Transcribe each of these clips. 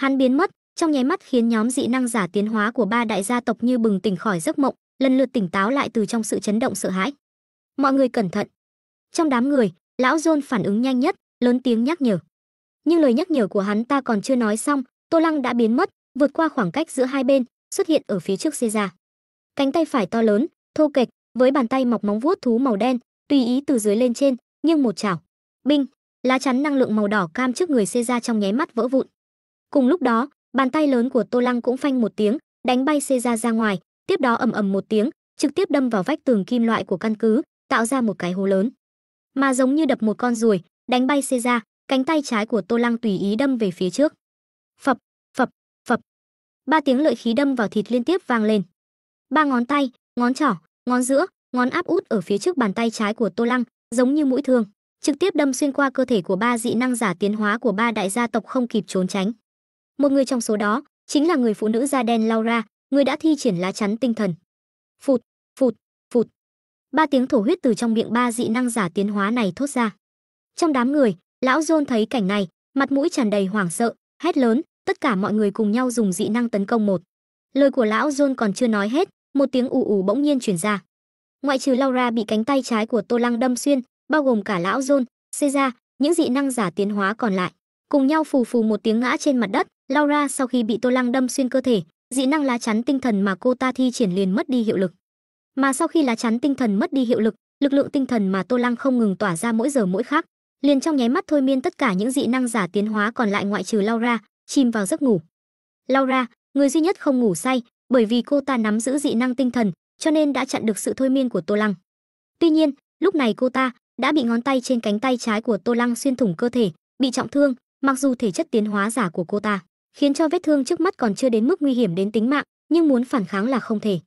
Hắn biến mất, trong nháy mắt khiến nhóm dị năng giả tiến hóa của ba đại gia tộc như bừng tỉnh khỏi giấc mộng, lần lượt tỉnh táo lại từ trong sự chấn động sợ hãi. Mọi người cẩn thận. Trong đám người, lão John phản ứng nhanh nhất, lớn tiếng nhắc nhở. Nhưng lời nhắc nhở của hắn ta còn chưa nói xong, Tô Lăng đã biến mất, vượt qua khoảng cách giữa hai bên, xuất hiện ở phía trước Caesar. Cánh tay phải to lớn, thô kệch, với bàn tay mọc móng vuốt thú màu đen, tùy ý từ dưới lên trên, nghiêng một chảo. Binh, lá chắn năng lượng màu đỏ cam trước người Caesar trong nháy mắt vỡ vụn. Cùng lúc đó, bàn tay lớn của Tô Lăng cũng phanh một tiếng, đánh bay Caesar ra ngoài, tiếp đó ầm ầm một tiếng, trực tiếp đâm vào vách tường kim loại của căn cứ, tạo ra một cái hố lớn. Mà giống như đập một con ruồi, đánh bay Caesar, cánh tay trái của Tô Lăng tùy ý đâm về phía trước. Phập, phập, phập. Ba tiếng lợi khí đâm vào thịt liên tiếp vang lên. Ba ngón tay, ngón trỏ, ngón giữa, ngón áp út ở phía trước bàn tay trái của Tô Lăng, giống như mũi thương, trực tiếp đâm xuyên qua cơ thể của ba dị năng giả tiến hóa của ba đại gia tộc không kịp trốn tránh. Một người trong số đó chính là người phụ nữ da đen Laura, người đã thi triển lá chắn tinh thần. Phụt, phụt, phụt. Ba tiếng thổ huyết từ trong miệng ba dị năng giả tiến hóa này thốt ra. Trong đám người, lão John thấy cảnh này, mặt mũi tràn đầy hoảng sợ, hét lớn, tất cả mọi người cùng nhau dùng dị năng tấn công một. Lời của lão John còn chưa nói hết, một tiếng ù ù bỗng nhiên truyền ra. Ngoại trừ Laura bị cánh tay trái của Tô Lăng đâm xuyên, bao gồm cả lão John, Caesar, những dị năng giả tiến hóa còn lại, cùng nhau phù phù một tiếng ngã trên mặt đất. Laura sau khi bị Tô Lăng đâm xuyên cơ thể, dị năng lá chắn tinh thần mà cô ta thi triển liền mất đi hiệu lực. Mà sau khi lá chắn tinh thần mất đi hiệu lực, lực lượng tinh thần mà Tô Lăng không ngừng tỏa ra mỗi giờ mỗi khắc, liền trong nháy mắt thôi miên tất cả những dị năng giả tiến hóa còn lại ngoại trừ Laura, chìm vào giấc ngủ. Laura, người duy nhất không ngủ say, bởi vì cô ta nắm giữ dị năng tinh thần, cho nên đã chặn được sự thôi miên của Tô Lăng. Tuy nhiên, lúc này cô ta đã bị ngón tay trên cánh tay trái của Tô Lăng xuyên thủng cơ thể, bị trọng thương, mặc dù thể chất tiến hóa giả của cô ta khiến cho vết thương trước mắt còn chưa đến mức nguy hiểm đến tính mạng, nhưng muốn phản kháng là không thể.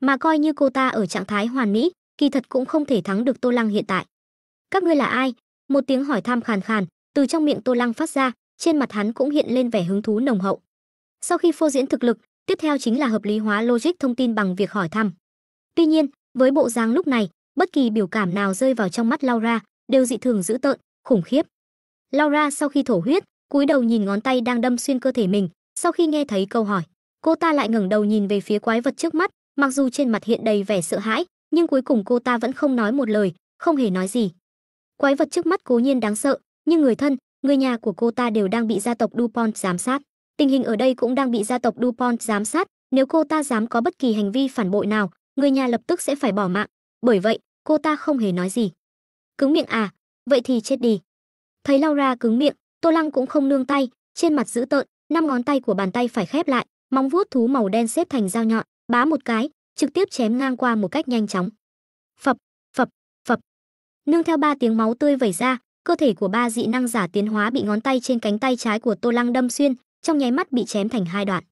Mà coi như cô ta ở trạng thái hoàn mỹ, kỳ thật cũng không thể thắng được Tô Lăng hiện tại. Các ngươi là ai? Một tiếng hỏi thăm khàn khàn từ trong miệng Tô Lăng phát ra, trên mặt hắn cũng hiện lên vẻ hứng thú nồng hậu. Sau khi phô diễn thực lực, tiếp theo chính là hợp lý hóa logic thông tin bằng việc hỏi thăm. Tuy nhiên, với bộ dáng lúc này, bất kỳ biểu cảm nào rơi vào trong mắt Laura đều dị thường dữ tợn, khủng khiếp. Laura sau khi thổ huyết, cúi đầu nhìn ngón tay đang đâm xuyên cơ thể mình, sau khi nghe thấy câu hỏi, cô ta lại ngẩng đầu nhìn về phía quái vật trước mắt, mặc dù trên mặt hiện đầy vẻ sợ hãi, nhưng cuối cùng cô ta vẫn không nói một lời, không hề nói gì. Quái vật trước mắt cố nhiên đáng sợ, nhưng người thân, người nhà của cô ta đều đang bị gia tộc DuPont giám sát. Tình hình ở đây cũng đang bị gia tộc DuPont giám sát, nếu cô ta dám có bất kỳ hành vi phản bội nào, người nhà lập tức sẽ phải bỏ mạng. Bởi vậy, cô ta không hề nói gì. Cứng miệng à? Vậy thì chết đi. Thấy Laura cứng miệng, Tô Lăng cũng không nương tay, trên mặt dữ tợn, 5 ngón tay của bàn tay phải khép lại, móng vuốt thú màu đen xếp thành dao nhọn, bá một cái, trực tiếp chém ngang qua một cách nhanh chóng. Phập, phập, phập. Nương theo 3 tiếng máu tươi vẩy ra, cơ thể của ba dị năng giả tiến hóa bị ngón tay trên cánh tay trái của Tô Lăng đâm xuyên, trong nháy mắt bị chém thành 2 đoạn.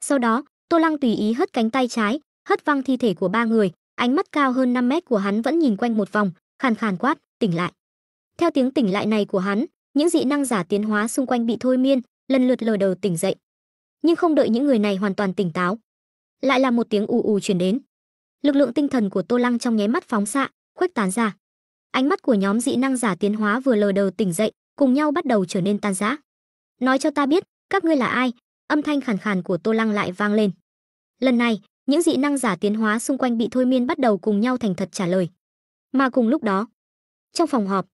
Sau đó, Tô Lăng tùy ý hất cánh tay trái, hất văng thi thể của 3 người, ánh mắt cao hơn 5 mét của hắn vẫn nhìn quanh một vòng, khàn khàn quát, tỉnh lại. Theo tiếng tỉnh lại này của hắn, những dị năng giả tiến hóa xung quanh bị thôi miên, lần lượt lờ đờ tỉnh dậy. Nhưng không đợi những người này hoàn toàn tỉnh táo, lại là một tiếng ù ù truyền đến. Lực lượng tinh thần của Tô Lăng trong nháy mắt phóng xạ, khuếch tán ra. Ánh mắt của nhóm dị năng giả tiến hóa vừa lờ đờ tỉnh dậy, cùng nhau bắt đầu trở nên tan rã. Nói cho ta biết, các ngươi là ai? Âm thanh khàn khàn của Tô Lăng lại vang lên. Lần này, những dị năng giả tiến hóa xung quanh bị thôi miên bắt đầu cùng nhau thành thật trả lời. Mà cùng lúc đó, trong phòng họp,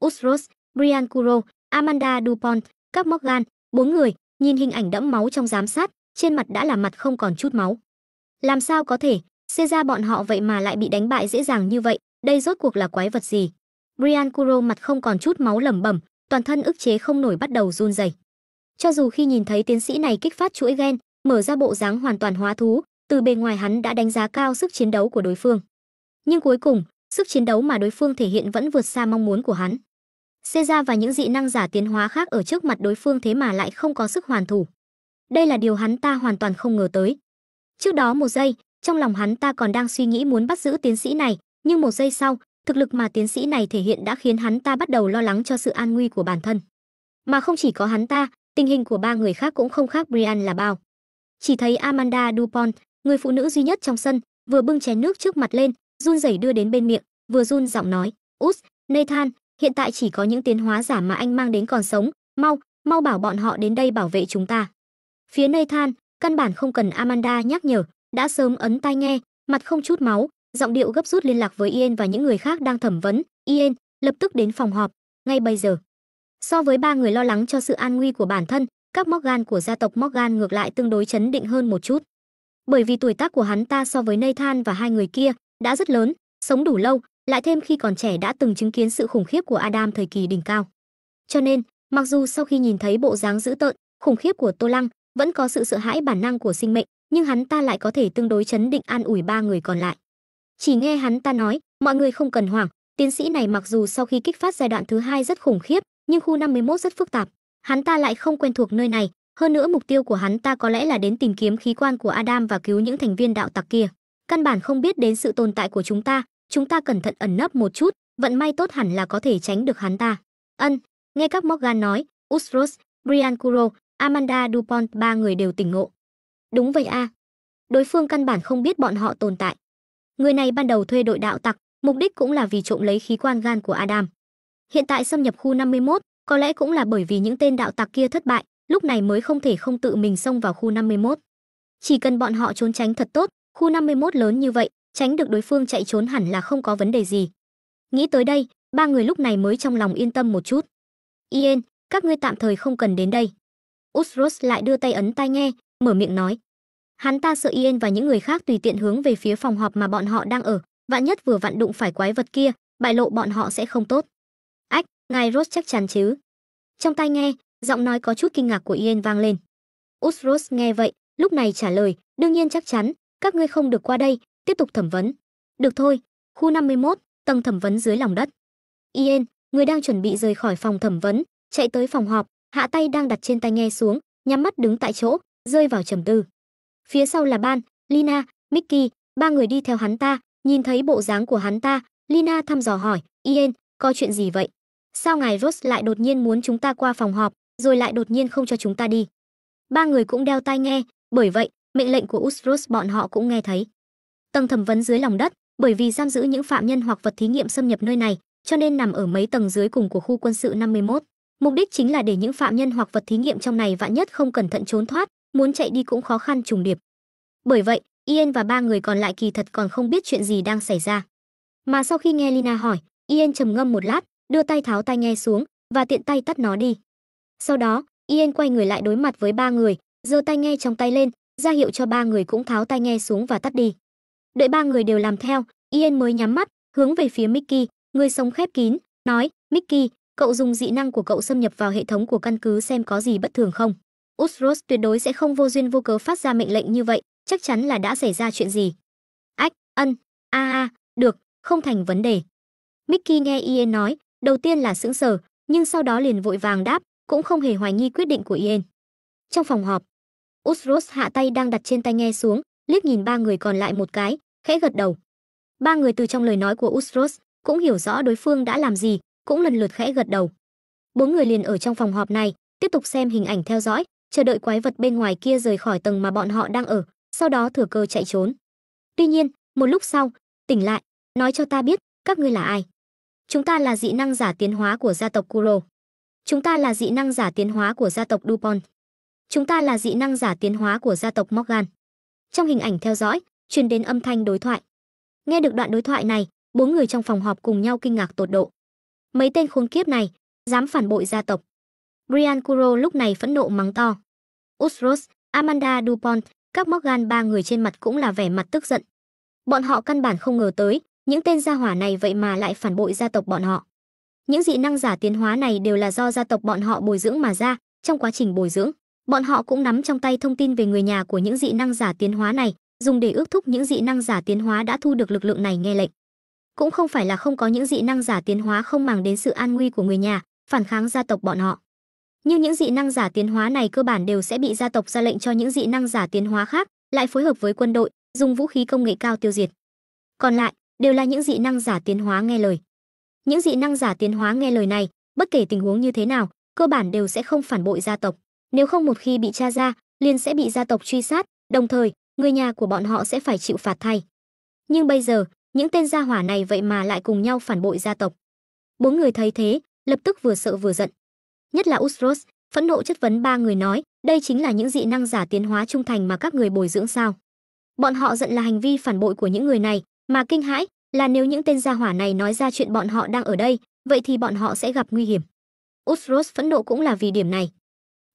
Usros, Brian Kuro, Amanda DuPont, các Morgan, 4 người, nhìn hình ảnh đẫm máu trong giám sát, trên mặt đã là mặt không còn chút máu. Làm sao có thể, Caesar bọn họ vậy mà lại bị đánh bại dễ dàng như vậy, đây rốt cuộc là quái vật gì? Brian Kuro mặt không còn chút máu lẩm bẩm, toàn thân ức chế không nổi bắt đầu run rẩy. Cho dù khi nhìn thấy tiến sĩ này kích phát chuỗi gen, mở ra bộ dáng hoàn toàn hóa thú, từ bề ngoài hắn đã đánh giá cao sức chiến đấu của đối phương. Nhưng cuối cùng, sức chiến đấu mà đối phương thể hiện vẫn vượt xa mong muốn của hắn. Caesar và những dị năng giả tiến hóa khác ở trước mặt đối phương thế mà lại không có sức hoàn thủ. Đây là điều hắn ta hoàn toàn không ngờ tới. Trước đó một giây, trong lòng hắn ta còn đang suy nghĩ muốn bắt giữ tiến sĩ này, nhưng một giây sau, thực lực mà tiến sĩ này thể hiện đã khiến hắn ta bắt đầu lo lắng cho sự an nguy của bản thân. Mà không chỉ có hắn ta, tình hình của 3 người khác cũng không khác Brian là bao. Chỉ thấy Amanda DuPont, người phụ nữ duy nhất trong sân, vừa bưng chén nước trước mặt lên, run rẩy đưa đến bên miệng, vừa run giọng nói, "Nathan, hiện tại chỉ có những tiến hóa giả mà anh mang đến còn sống, mau, Mau bảo bọn họ đến đây bảo vệ chúng ta. Phía Nathan, căn bản không cần Amanda nhắc nhở, đã sớm ấn tai nghe, mặt không chút máu, giọng điệu gấp rút liên lạc với Ian và những người khác đang thẩm vấn. Ian, lập tức đến phòng họp, ngay bây giờ. So với ba người lo lắng cho sự an nguy của bản thân, các Morgan của gia tộc Morgan ngược lại tương đối trấn định hơn một chút. Bởi vì tuổi tác của hắn ta so với Nathan và hai người kia đã rất lớn, sống đủ lâu, lại thêm khi còn trẻ đã từng chứng kiến sự khủng khiếp của Adam thời kỳ đỉnh cao. Cho nên, mặc dù sau khi nhìn thấy bộ dáng dữ tợn, khủng khiếp của Tô Lăng, vẫn có sự sợ hãi bản năng của sinh mệnh, nhưng hắn ta lại có thể tương đối trấn định an ủi ba người còn lại. Chỉ nghe hắn ta nói, mọi người không cần hoảng, tiến sĩ này mặc dù sau khi kích phát giai đoạn thứ hai rất khủng khiếp, nhưng khu 51 rất phức tạp. Hắn ta lại không quen thuộc nơi này, hơn nữa mục tiêu của hắn ta có lẽ là đến tìm kiếm khí quan của Adam và cứu những thành viên đạo tặc kia. Căn bản không biết đến sự tồn tại của chúng ta cẩn thận ẩn nấp một chút, vận may tốt hẳn là có thể tránh được hắn ta. Nghe các Morgan nói, Usros, Brian Kuro, Amanda Dupont ba người đều tỉnh ngộ. Đúng vậy a. Đối phương căn bản không biết bọn họ tồn tại. Người này ban đầu thuê đội đạo tặc, mục đích cũng là vì trộm lấy khí quan gan của Adam. Hiện tại xâm nhập khu 51, có lẽ cũng là bởi vì những tên đạo tặc kia thất bại, lúc này mới không thể không tự mình xông vào khu 51. Chỉ cần bọn họ trốn tránh thật tốt, khu 51 lớn như vậy, tránh được đối phương chạy trốn hẳn là không có vấn đề gì. Nghĩ tới đây, ba người lúc này mới trong lòng yên tâm một chút. Ian, các ngươi tạm thời không cần đến đây. Usros lại đưa tay ấn tai nghe, mở miệng nói. Hắn ta sợ Ian và những người khác tùy tiện hướng về phía phòng họp mà bọn họ đang ở, vạn nhất vừa vặn đụng phải quái vật kia, bại lộ bọn họ sẽ không tốt. Ách, ngài Ross chắc chắn chứ? Trong tai nghe, giọng nói có chút kinh ngạc của Ian vang lên. Usros nghe vậy, lúc này trả lời, đương nhiên chắc chắn, các ngươi không được qua đây, tiếp tục thẩm vấn. Được thôi, khu 51, tầng thẩm vấn dưới lòng đất. Ian, người đang chuẩn bị rời khỏi phòng thẩm vấn, chạy tới phòng họp, hạ tay đang đặt trên tai nghe xuống, nhắm mắt đứng tại chỗ, rơi vào trầm tư. Phía sau là Ban, Lina, Mickey, ba người đi theo hắn ta, nhìn thấy bộ dáng của hắn ta, Lina thăm dò hỏi, Ian, có chuyện gì vậy? Sao ngài Ross lại đột nhiên muốn chúng ta qua phòng họp, rồi lại đột nhiên không cho chúng ta đi? Ba người cũng đeo tai nghe, bởi vậy, mệnh lệnh của Usros bọn họ cũng nghe thấy. Tầng thẩm vấn dưới lòng đất, bởi vì giam giữ những phạm nhân hoặc vật thí nghiệm xâm nhập nơi này, cho nên nằm ở mấy tầng dưới cùng của khu quân sự 51. Mục đích chính là để những phạm nhân hoặc vật thí nghiệm trong này vạn nhất không cẩn thận trốn thoát, muốn chạy đi cũng khó khăn trùng điệp. Bởi vậy, Ian và ba người còn lại kỳ thật còn không biết chuyện gì đang xảy ra. Mà sau khi nghe Lina hỏi, Ian trầm ngâm một lát, đưa tay tháo tai nghe xuống và tiện tay tắt nó đi. Sau đó, Ian quay người lại đối mặt với ba người, giơ tai nghe trong tay lên, ra hiệu cho ba người cũng tháo tai nghe xuống và tắt đi. Đợi ba người đều làm theo, Ian mới nhắm mắt, hướng về phía Mickey, người sống khép kín, nói, Mickey, cậu dùng dị năng của cậu xâm nhập vào hệ thống của căn cứ xem có gì bất thường không. Usros tuyệt đối sẽ không vô duyên vô cớ phát ra mệnh lệnh như vậy, chắc chắn là đã xảy ra chuyện gì. Ách, được, không thành vấn đề. Mickey nghe Ian nói, đầu tiên là sững sờ, nhưng sau đó liền vội vàng đáp, cũng không hề hoài nghi quyết định của Ian. Trong phòng họp, Usros hạ tay đang đặt trên tai nghe xuống, liếc nhìn ba người còn lại một cái, khẽ gật đầu. Ba người từ trong lời nói của Usros cũng hiểu rõ đối phương đã làm gì, cũng lần lượt khẽ gật đầu. Bốn người liền ở trong phòng họp này, tiếp tục xem hình ảnh theo dõi, chờ đợi quái vật bên ngoài kia rời khỏi tầng mà bọn họ đang ở, sau đó thừa cơ chạy trốn. Tuy nhiên, một lúc sau, tỉnh lại, nói cho ta biết, các ngươi là ai? Chúng ta là dị năng giả tiến hóa của gia tộc Kuro. Chúng ta là dị năng giả tiến hóa của gia tộc Dupont. Chúng ta là dị năng giả tiến hóa của gia tộc Morgan. Trong hình ảnh theo dõi, truyền đến âm thanh đối thoại. Nghe được đoạn đối thoại này, bốn người trong phòng họp cùng nhau kinh ngạc tột độ. Mấy tên khốn kiếp này, dám phản bội gia tộc. Brian Kuro lúc này phẫn nộ mắng to. Usros, Amanda Dupont, các Morgan ba người trên mặt cũng là vẻ mặt tức giận. Bọn họ căn bản không ngờ tới, những tên gia hỏa này vậy mà lại phản bội gia tộc bọn họ. Những dị năng giả tiến hóa này đều là do gia tộc bọn họ bồi dưỡng mà ra, trong quá trình bồi dưỡng, bọn họ cũng nắm trong tay thông tin về người nhà của những dị năng giả tiến hóa này, dùng để ước thúc những dị năng giả tiến hóa đã thu được lực lượng này nghe lệnh. Cũng không phải là không có những dị năng giả tiến hóa không màng đến sự an nguy của người nhà, phản kháng gia tộc bọn họ. Nhưng những dị năng giả tiến hóa này cơ bản đều sẽ bị gia tộc ra lệnh cho những dị năng giả tiến hóa khác, lại phối hợp với quân đội, dùng vũ khí công nghệ cao tiêu diệt. Còn lại, đều là những dị năng giả tiến hóa nghe lời. Những dị năng giả tiến hóa nghe lời này, bất kể tình huống như thế nào, cơ bản đều sẽ không phản bội gia tộc. Nếu không một khi bị tra ra, liền sẽ bị gia tộc truy sát, đồng thời, người nhà của bọn họ sẽ phải chịu phạt thay. Nhưng bây giờ, những tên gia hỏa này vậy mà lại cùng nhau phản bội gia tộc. Bốn người thấy thế, lập tức vừa sợ vừa giận. Nhất là Usros, phẫn nộ chất vấn ba người nói, đây chính là những dị năng giả tiến hóa trung thành mà các người bồi dưỡng sao? Bọn họ giận là hành vi phản bội của những người này, mà kinh hãi là nếu những tên gia hỏa này nói ra chuyện bọn họ đang ở đây, vậy thì bọn họ sẽ gặp nguy hiểm. Usros phẫn nộ cũng là vì điểm này.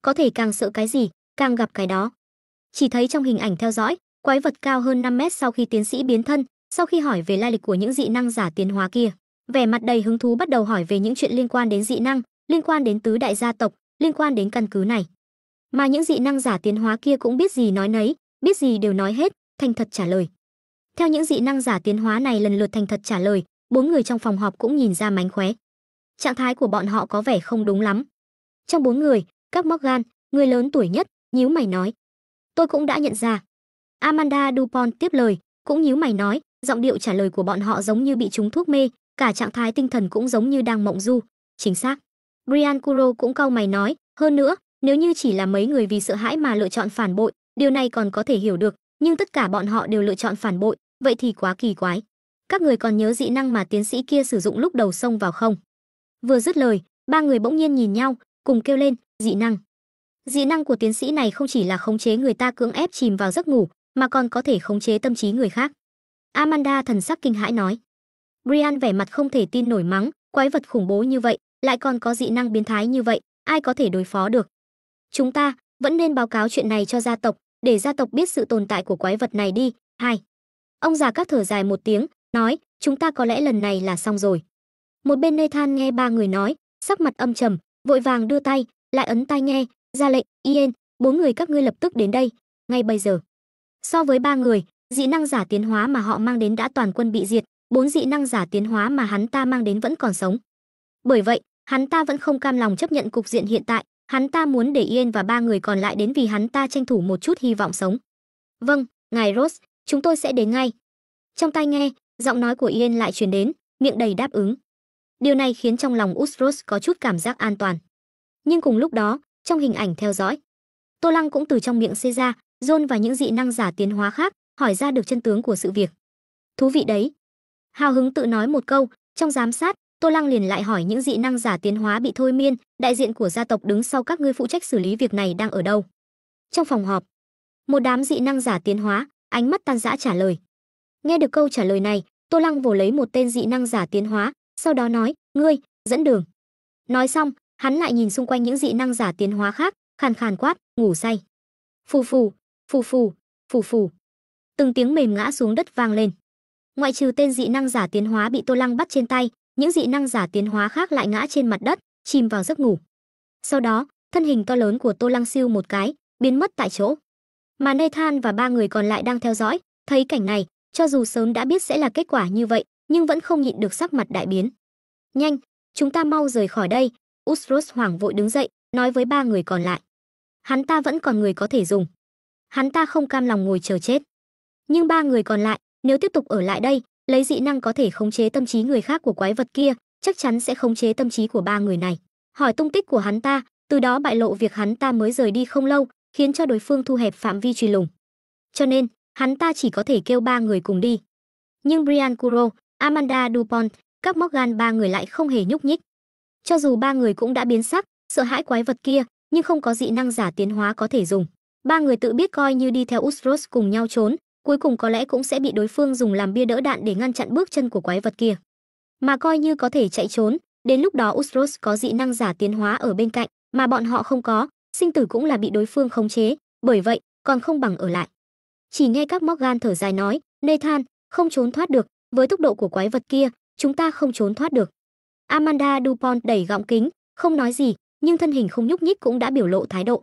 Có thể càng sợ cái gì, càng gặp cái đó. Chỉ thấy trong hình ảnh theo dõi, quái vật cao hơn 5 mét sau khi tiến sĩ biến thân, sau khi hỏi về lai lịch của những dị năng giả tiến hóa kia, vẻ mặt đầy hứng thú bắt đầu hỏi về những chuyện liên quan đến dị năng, liên quan đến tứ đại gia tộc, liên quan đến căn cứ này. Mà những dị năng giả tiến hóa kia cũng biết gì nói nấy, biết gì đều nói hết, thành thật trả lời. Theo những dị năng giả tiến hóa này lần lượt thành thật trả lời, 4 người trong phòng họp cũng nhìn ra mánh khóe. Trạng thái của bọn họ có vẻ không đúng lắm. Trong 4 người, các Morgan, người lớn tuổi nhất, nhíu mày nói. Tôi cũng đã nhận ra. Amanda Dupont tiếp lời, cũng nhíu mày nói, giọng điệu trả lời của bọn họ giống như bị trúng thuốc mê, cả trạng thái tinh thần cũng giống như đang mộng du. Chính xác. Brian Kuro cũng cau mày nói, hơn nữa, nếu như chỉ là mấy người vì sợ hãi mà lựa chọn phản bội, điều này còn có thể hiểu được, nhưng tất cả bọn họ đều lựa chọn phản bội, vậy thì quá kỳ quái. Các người còn nhớ dị năng mà tiến sĩ kia sử dụng lúc đầu xông vào không? Vừa dứt lời, ba người bỗng nhiên nhìn nhau, cùng kêu lên, dị năng. Dị năng của tiến sĩ này không chỉ là khống chế người ta cưỡng ép chìm vào giấc ngủ, mà còn có thể khống chế tâm trí người khác. Amanda thần sắc kinh hãi nói. Brian vẻ mặt không thể tin nổi mắng, quái vật khủng bố như vậy, lại còn có dị năng biến thái như vậy, ai có thể đối phó được? Chúng ta vẫn nên báo cáo chuyện này cho gia tộc, để gia tộc biết sự tồn tại của quái vật này đi. Hai. Ông già các thở dài một tiếng, nói, chúng ta có lẽ lần này là xong rồi. Một bên Nathan nghe ba người nói, sắc mặt âm trầm, vội vàng đưa tay, lại ấn tai nghe, ra lệnh, Ian, 4 người các ngươi lập tức đến đây, ngay bây giờ. So với 3 người, dị năng giả tiến hóa mà họ mang đến đã toàn quân bị diệt, 4 dị năng giả tiến hóa mà hắn ta mang đến vẫn còn sống. Bởi vậy, hắn ta vẫn không cam lòng chấp nhận cục diện hiện tại, hắn ta muốn để Ian và 3 người còn lại đến vì hắn ta tranh thủ một chút hy vọng sống. Vâng, ngài Ross, chúng tôi sẽ đến ngay. Trong tai nghe, giọng nói của Ian lại truyền đến, miệng đầy đáp ứng. Điều này khiến trong lòng Usros có chút cảm giác an toàn. Nhưng cùng lúc đó, trong hình ảnh theo dõi, Tô Lăng cũng từ trong miệng Caesar, John và những dị năng giả tiến hóa khác hỏi ra được chân tướng của sự việc. Thú vị đấy. Hào hứng tự nói một câu, trong giám sát, Tô Lăng liền lại hỏi những dị năng giả tiến hóa bị thôi miên, đại diện của gia tộc đứng sau các ngươi phụ trách xử lý việc này đang ở đâu? Trong phòng họp, một đám dị năng giả tiến hóa, ánh mắt tan rã trả lời. Nghe được câu trả lời này, Tô Lăng vồ lấy một tên dị năng giả tiến hóa, sau đó nói, ngươi, dẫn đường. Nói xong, hắn lại nhìn xung quanh những dị năng giả tiến hóa khác, khàn khàn quát, ngủ say. Phù phù, phù phù, phù phù. Từng tiếng mềm ngã xuống đất vang lên. Ngoại trừ tên dị năng giả tiến hóa bị Tô Lăng bắt trên tay, những dị năng giả tiến hóa khác lại ngã trên mặt đất, chìm vào giấc ngủ. Sau đó, thân hình to lớn của Tô Lăng siêu một cái, biến mất tại chỗ. Mà Nathan và 3 người còn lại đang theo dõi, thấy cảnh này, cho dù sớm đã biết sẽ là kết quả như vậy, nhưng vẫn không nhịn được sắc mặt đại biến. Nhanh, chúng ta mau rời khỏi đây. Usros hoảng vội đứng dậy, nói với 3 người còn lại. Hắn ta vẫn còn người có thể dùng. Hắn ta không cam lòng ngồi chờ chết. Nhưng 3 người còn lại, nếu tiếp tục ở lại đây, lấy dị năng có thể khống chế tâm trí người khác của quái vật kia, chắc chắn sẽ khống chế tâm trí của 3 người này. Hỏi tung tích của hắn ta, từ đó bại lộ việc hắn ta mới rời đi không lâu, khiến cho đối phương thu hẹp phạm vi truy lùng. Cho nên, hắn ta chỉ có thể kêu 3 người cùng đi. Nhưng Brian Kuro, Amanda Dupont, các Morgan 3 người lại không hề nhúc nhích. Cho dù 3 người cũng đã biến sắc, sợ hãi quái vật kia, nhưng không có dị năng giả tiến hóa có thể dùng. 3 người tự biết coi như đi theo Usros cùng nhau trốn, cuối cùng có lẽ cũng sẽ bị đối phương dùng làm bia đỡ đạn để ngăn chặn bước chân của quái vật kia. Mà coi như có thể chạy trốn, đến lúc đó Usros có dị năng giả tiến hóa ở bên cạnh, mà bọn họ không có, sinh tử cũng là bị đối phương khống chế, bởi vậy, còn không bằng ở lại. Chỉ nghe các Morgan thở dài nói, Nathan, không trốn thoát được, với tốc độ của quái vật kia, chúng ta không trốn thoát được. Amanda Dupont đẩy gọng kính, không nói gì, nhưng thân hình không nhúc nhích cũng đã biểu lộ thái độ.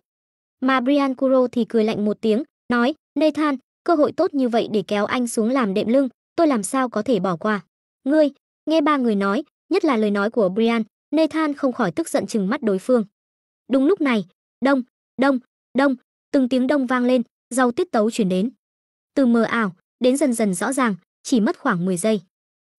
Mà Brian Kuro thì cười lạnh một tiếng, nói, Nathan, cơ hội tốt như vậy để kéo anh xuống làm đệm lưng, tôi làm sao có thể bỏ qua. Ngươi, nghe 3 người nói, nhất là lời nói của Brian, Nathan không khỏi tức giận trừng mắt đối phương. Đúng lúc này, đông, đông, đông, từng tiếng đông vang lên, giàu tiết tấu chuyển đến. Từ mờ ảo, đến dần dần rõ ràng, chỉ mất khoảng 10 giây.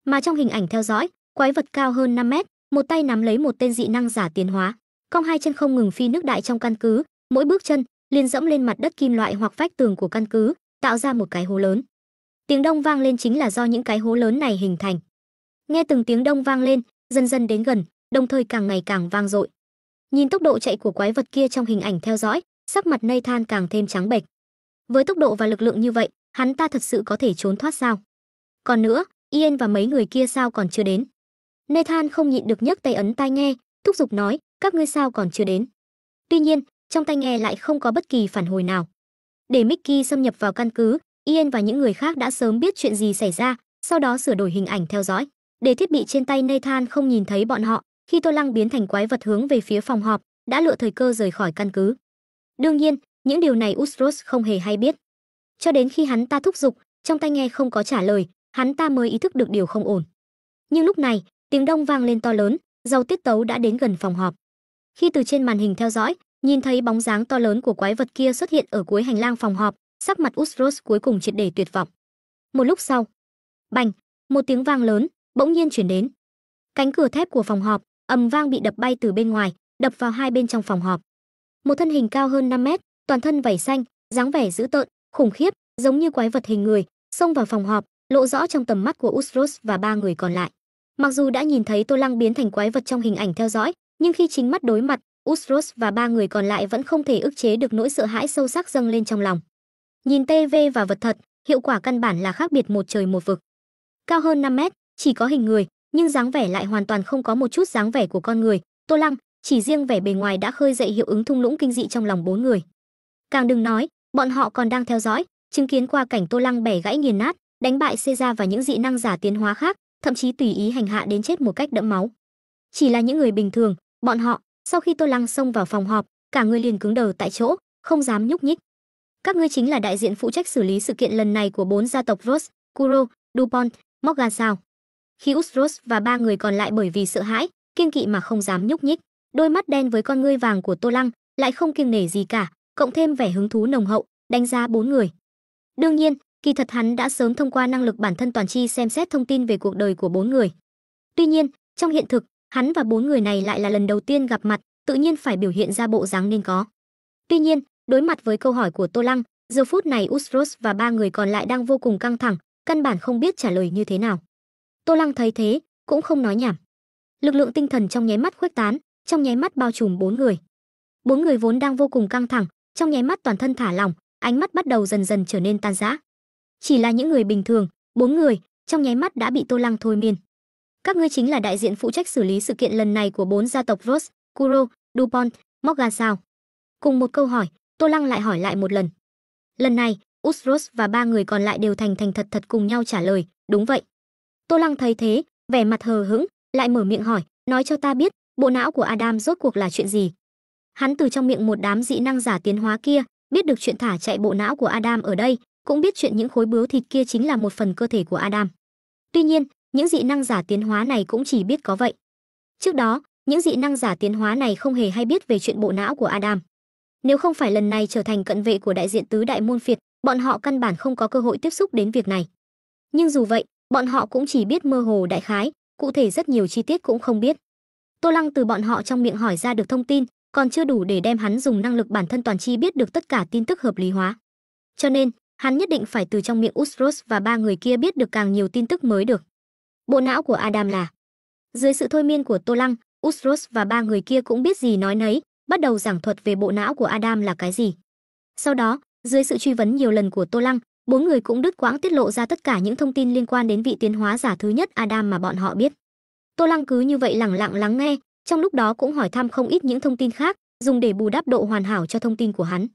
Mà trong hình ảnh theo dõi, quái vật cao hơn 5 mét, một tay nắm lấy một tên dị năng giả tiến hóa, cong hai chân không ngừng phi nước đại trong căn cứ, mỗi bước chân liền dẫm lên mặt đất kim loại hoặc vách tường của căn cứ, tạo ra một cái hố lớn. Tiếng đông vang lên chính là do những cái hố lớn này hình thành. Nghe từng tiếng đông vang lên, dần dần đến gần, đồng thời càng ngày càng vang dội. Nhìn tốc độ chạy của quái vật kia trong hình ảnh theo dõi, sắc mặt Nathan càng thêm trắng bệch. Với tốc độ và lực lượng như vậy, hắn ta thật sự có thể trốn thoát sao? Còn nữa, Ian và mấy người kia sao còn chưa đến? Nathan không nhịn được nhấc tay ấn tai nghe, thúc giục nói, các ngươi sao còn chưa đến? Tuy nhiên, trong tai nghe lại không có bất kỳ phản hồi nào. Để Mickey xâm nhập vào căn cứ, Ian và những người khác đã sớm biết chuyện gì xảy ra, sau đó sửa đổi hình ảnh theo dõi. Để thiết bị trên tay Nathan không nhìn thấy bọn họ, khi Tô Lăng biến thành quái vật hướng về phía phòng họp, đã lựa thời cơ rời khỏi căn cứ. Đương nhiên, những điều này Ustros không hề hay biết. Cho đến khi hắn ta thúc giục, trong tai nghe không có trả lời, hắn ta mới ý thức được điều không ổn. Nhưng lúc này, tiếng đông vang lên to lớn, giàu tiết tấu đã đến gần phòng họp. Khi từ trên màn hình theo dõi, nhìn thấy bóng dáng to lớn của quái vật kia xuất hiện ở cuối hành lang phòng họp, sắc mặt Ustros cuối cùng triệt để tuyệt vọng. Một lúc sau, bành, một tiếng vang lớn bỗng nhiên truyền đến. Cánh cửa thép của phòng họp ầm vang bị đập bay từ bên ngoài, đập vào hai bên trong phòng họp. Một thân hình cao hơn 5 mét, toàn thân vảy xanh, dáng vẻ dữ tợn, khủng khiếp, giống như quái vật hình người, xông vào phòng họp, lộ rõ trong tầm mắt của Ustros và ba người còn lại. Mặc dù đã nhìn thấy Tô Lăng biến thành quái vật trong hình ảnh theo dõi, nhưng khi chính mắt đối mặt, Ustros và ba người còn lại vẫn không thể ức chế được nỗi sợ hãi sâu sắc dâng lên trong lòng. Nhìn TV và vật thật, hiệu quả căn bản là khác biệt một trời một vực. Cao hơn 5 mét, chỉ có hình người, nhưng dáng vẻ lại hoàn toàn không có một chút dáng vẻ của con người. Tô Lăng, chỉ riêng vẻ bề ngoài đã khơi dậy hiệu ứng thung lũng kinh dị trong lòng bốn người. Càng đừng nói, bọn họ còn đang theo dõi, chứng kiến qua cảnh Tô Lăng bẻ gãy nghiền nát, đánh bại Caesar và những dị năng giả tiến hóa khác, thậm chí tùy ý hành hạ đến chết một cách đẫm máu. Chỉ là những người bình thường, bọn họ, sau khi Tô Lăng xông vào phòng họp, cả người liền cứng đờ tại chỗ, không dám nhúc nhích. Các ngươi chính là đại diện phụ trách xử lý sự kiện lần này của 4 gia tộc Ross, Kuro, DuPont, Morgan sao? Khi Ustros và ba người còn lại bởi vì sợ hãi, kiêng kỵ mà không dám nhúc nhích, đôi mắt đen với con ngươi vàng của Tô Lăng lại không kiêng nể gì cả, cộng thêm vẻ hứng thú nồng hậu, đánh giá bốn người. Đương nhiên, kỳ thật hắn đã sớm thông qua năng lực bản thân toàn tri xem xét thông tin về cuộc đời của bốn người. Tuy nhiên, trong hiện thực, hắn và bốn người này lại là lần đầu tiên gặp mặt, tự nhiên phải biểu hiện ra bộ dáng nên có. Tuy nhiên, đối mặt với câu hỏi của Tô Lăng, giờ phút này Ustros và ba người còn lại đang vô cùng căng thẳng, căn bản không biết trả lời như thế nào. Tô Lăng thấy thế, cũng không nói nhảm. Lực lượng tinh thần trong nháy mắt khuếch tán, trong nháy mắt bao trùm bốn người. Bốn người vốn đang vô cùng căng thẳng, trong nháy mắt toàn thân thả lỏng, ánh mắt bắt đầu dần dần trở nên tan rã. Chỉ là những người bình thường, bốn người trong nháy mắt đã bị Tô Lăng thôi miên. Các ngươi chính là đại diện phụ trách xử lý sự kiện lần này của 4 gia tộc Ross, Kuro, DuPont, Morgan sao? Cùng một câu hỏi, Tô Lăng lại hỏi lại một lần. Lần này, Ustros và ba người còn lại đều thành thật thật cùng nhau trả lời, đúng vậy. Tô Lăng thấy thế, vẻ mặt hờ hững, lại mở miệng hỏi, nói cho ta biết, bộ não của Adam rốt cuộc là chuyện gì? Hắn từ trong miệng một đám dị năng giả tiến hóa kia, biết được chuyện thả chạy bộ não của Adam ở đây, cũng biết chuyện những khối bướu thịt kia chính là một phần cơ thể của Adam. Tuy nhiên, những dị năng giả tiến hóa này cũng chỉ biết có vậy. Trước đó, những dị năng giả tiến hóa này không hề hay biết về chuyện bộ não của Adam. Nếu không phải lần này trở thành cận vệ của đại diện tứ đại môn phiệt, bọn họ căn bản không có cơ hội tiếp xúc đến việc này. Nhưng dù vậy, bọn họ cũng chỉ biết mơ hồ đại khái, cụ thể rất nhiều chi tiết cũng không biết. Tô Lăng từ bọn họ trong miệng hỏi ra được thông tin, còn chưa đủ để đem hắn dùng năng lực bản thân toàn tri biết được tất cả tin tức hợp lý hóa. Cho nên, hắn nhất định phải từ trong miệng Ustros và ba người kia biết được càng nhiều tin tức mới được. Bộ não của Adam là... Dưới sự thôi miên của Tô Lăng, Ustros và ba người kia cũng biết gì nói nấy, bắt đầu giảng thuật về bộ não của Adam là cái gì. Sau đó, dưới sự truy vấn nhiều lần của Tô Lăng, bốn người cũng đứt quãng tiết lộ ra tất cả những thông tin liên quan đến vị tiến hóa giả thứ nhất Adam mà bọn họ biết. Tô Lăng cứ như vậy lẳng lặng lắng nghe, trong lúc đó cũng hỏi thăm không ít những thông tin khác, dùng để bù đắp độ hoàn hảo cho thông tin của hắn.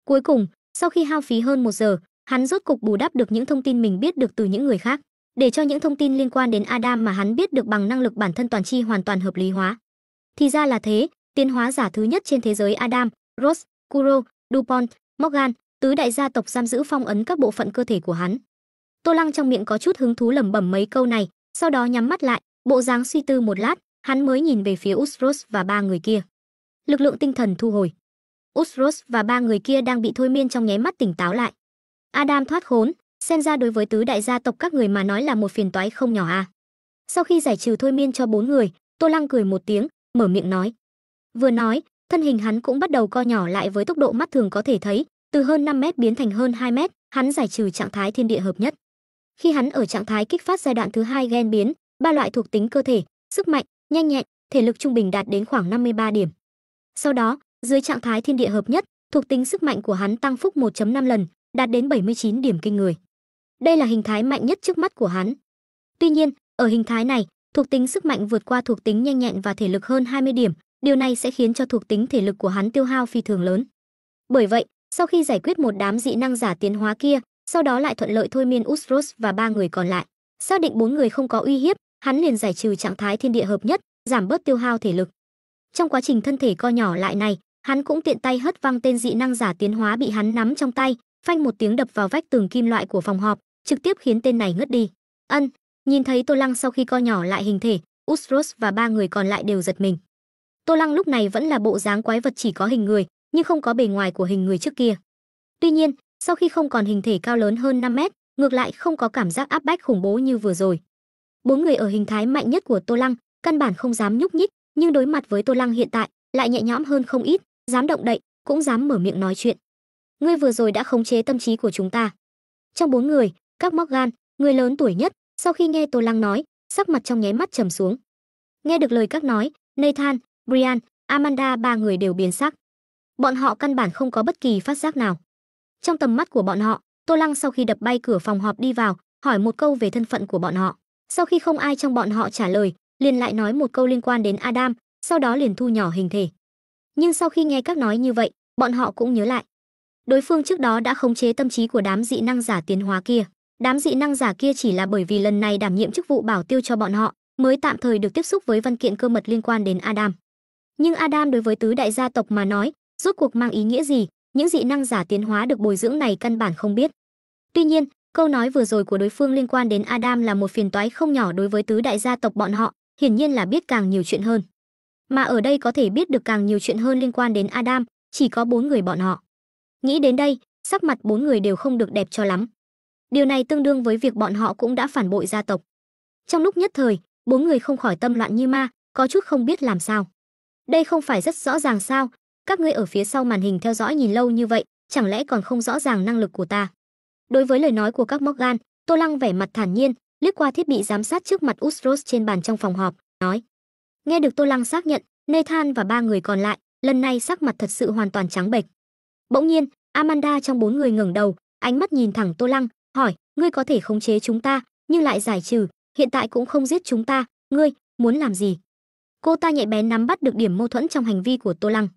Cuối cùng, sau khi hao phí hơn 1 giờ, hắn rốt cục bù đắp được những thông tin mình biết được từ những người khác, để cho những thông tin liên quan đến Adam mà hắn biết được bằng năng lực bản thân toàn tri hoàn toàn hợp lý hóa. Thì ra là thế, tiến hóa giả thứ nhất trên thế giới Adam, Ross, Kuro, DuPont, Morgan, tứ đại gia tộc giam giữ phong ấn các bộ phận cơ thể của hắn. Tô Lăng trong miệng có chút hứng thú lẩm bẩm mấy câu này, sau đó nhắm mắt lại, bộ dáng suy tư một lát, hắn mới nhìn về phía Ustros và ba người kia. Lực lượng tinh thần thu hồi. Ustros và ba người kia đang bị thôi miên trong nháy mắt tỉnh táo lại. Adam thoát khốn, xem ra đối với tứ đại gia tộc các người mà nói là một phiền toái không nhỏ à. Sau khi giải trừ thôi miên cho bốn người, Tô Lăng cười một tiếng, mở miệng nói. Vừa nói, thân hình hắn cũng bắt đầu co nhỏ lại với tốc độ mắt thường có thể thấy, từ hơn 5 mét biến thành hơn 2 mét, hắn giải trừ trạng thái thiên địa hợp nhất. Khi hắn ở trạng thái kích phát giai đoạn thứ 2 gen biến, ba loại thuộc tính cơ thể, sức mạnh, nhanh nhẹn, thể lực trung bình đạt đến khoảng 53 điểm. Sau đó, dưới trạng thái thiên địa hợp nhất, thuộc tính sức mạnh của hắn tăng phúc 1.5 lần, đạt đến 79 điểm kinh người. Đây là hình thái mạnh nhất trước mắt của hắn. Tuy nhiên, ở hình thái này, thuộc tính sức mạnh vượt qua thuộc tính nhanh nhẹn và thể lực hơn 20 điểm, điều này sẽ khiến cho thuộc tính thể lực của hắn tiêu hao phi thường lớn. Bởi vậy, sau khi giải quyết một đám dị năng giả tiến hóa kia, sau đó lại thuận lợi thôi miên Ustros và 3 người còn lại, xác định 4 người không có uy hiếp, hắn liền giải trừ trạng thái thiên địa hợp nhất, giảm bớt tiêu hao thể lực. Trong quá trình thân thể co nhỏ lại này, hắn cũng tiện tay hất văng tên dị năng giả tiến hóa bị hắn nắm trong tay, phanh một tiếng đập vào vách tường kim loại của phòng họp, trực tiếp khiến tên này ngất đi. Nhìn thấy Tô Lăng sau khi co nhỏ lại hình thể, Ustros và 3 người còn lại đều giật mình. Tô Lăng lúc này vẫn là bộ dáng quái vật chỉ có hình người, nhưng không có bề ngoài của hình người trước kia. Tuy nhiên, sau khi không còn hình thể cao lớn hơn 5 mét, ngược lại không có cảm giác áp bách khủng bố như vừa rồi. 4 người ở hình thái mạnh nhất của Tô Lăng, căn bản không dám nhúc nhích, nhưng đối mặt với Tô Lăng hiện tại, lại nhẹ nhõm hơn không ít, dám động đậy, cũng dám mở miệng nói chuyện. Ngươi vừa rồi đã khống chế tâm trí của chúng ta. Trong 4 người, các Morgan, người lớn tuổi nhất, sau khi nghe Tô Lăng nói, sắc mặt trong nháy mắt trầm xuống. Nghe được lời các nói, Nathan, Brian, Amanda 3 người đều biến sắc. Bọn họ căn bản không có bất kỳ phát giác nào. Trong tầm mắt của bọn họ, Tô Lăng sau khi đập bay cửa phòng họp đi vào, hỏi một câu về thân phận của bọn họ. Sau khi không ai trong bọn họ trả lời, liền lại nói một câu liên quan đến Adam, sau đó liền thu nhỏ hình thể. Nhưng sau khi nghe các nói như vậy, bọn họ cũng nhớ lại. Đối phương trước đó đã khống chế tâm trí của đám dị năng giả tiến hóa kia. Đám dị năng giả kia chỉ là bởi vì lần này đảm nhiệm chức vụ bảo tiêu cho bọn họ, mới tạm thời được tiếp xúc với văn kiện cơ mật liên quan đến Adam. Nhưng Adam đối với tứ đại gia tộc mà nói, rốt cuộc mang ý nghĩa gì, những dị năng giả tiến hóa được bồi dưỡng này căn bản không biết. Tuy nhiên, câu nói vừa rồi của đối phương liên quan đến Adam là một phiền toái không nhỏ đối với tứ đại gia tộc bọn họ, hiển nhiên là biết càng nhiều chuyện hơn. Mà ở đây có thể biết được càng nhiều chuyện hơn liên quan đến Adam, chỉ có 4 người bọn họ. Nghĩ đến đây, sắc mặt 4 người đều không được đẹp cho lắm. Điều này tương đương với việc bọn họ cũng đã phản bội gia tộc. Trong lúc nhất thời, 4 người không khỏi tâm loạn như ma, có chút không biết làm sao. Đây không phải rất rõ ràng sao? Các ngươi ở phía sau màn hình theo dõi nhìn lâu như vậy, chẳng lẽ còn không rõ ràng năng lực của ta? Đối với lời nói của các Morgan, Tô Lăng vẻ mặt thản nhiên, liếc qua thiết bị giám sát trước mặt Ustros trên bàn trong phòng họp, nói. Nghe được Tô Lăng xác nhận, Nathan và 3 người còn lại, lần này sắc mặt thật sự hoàn toàn trắng bệch. Bỗng nhiên, Amanda trong 4 người ngẩng đầu, ánh mắt nhìn thẳng Tô Lăng, hỏi, ngươi có thể khống chế chúng ta, nhưng lại giải trừ, hiện tại cũng không giết chúng ta, ngươi muốn làm gì? Cô ta nhạy bén nắm bắt được điểm mâu thuẫn trong hành vi của Tô Lăng.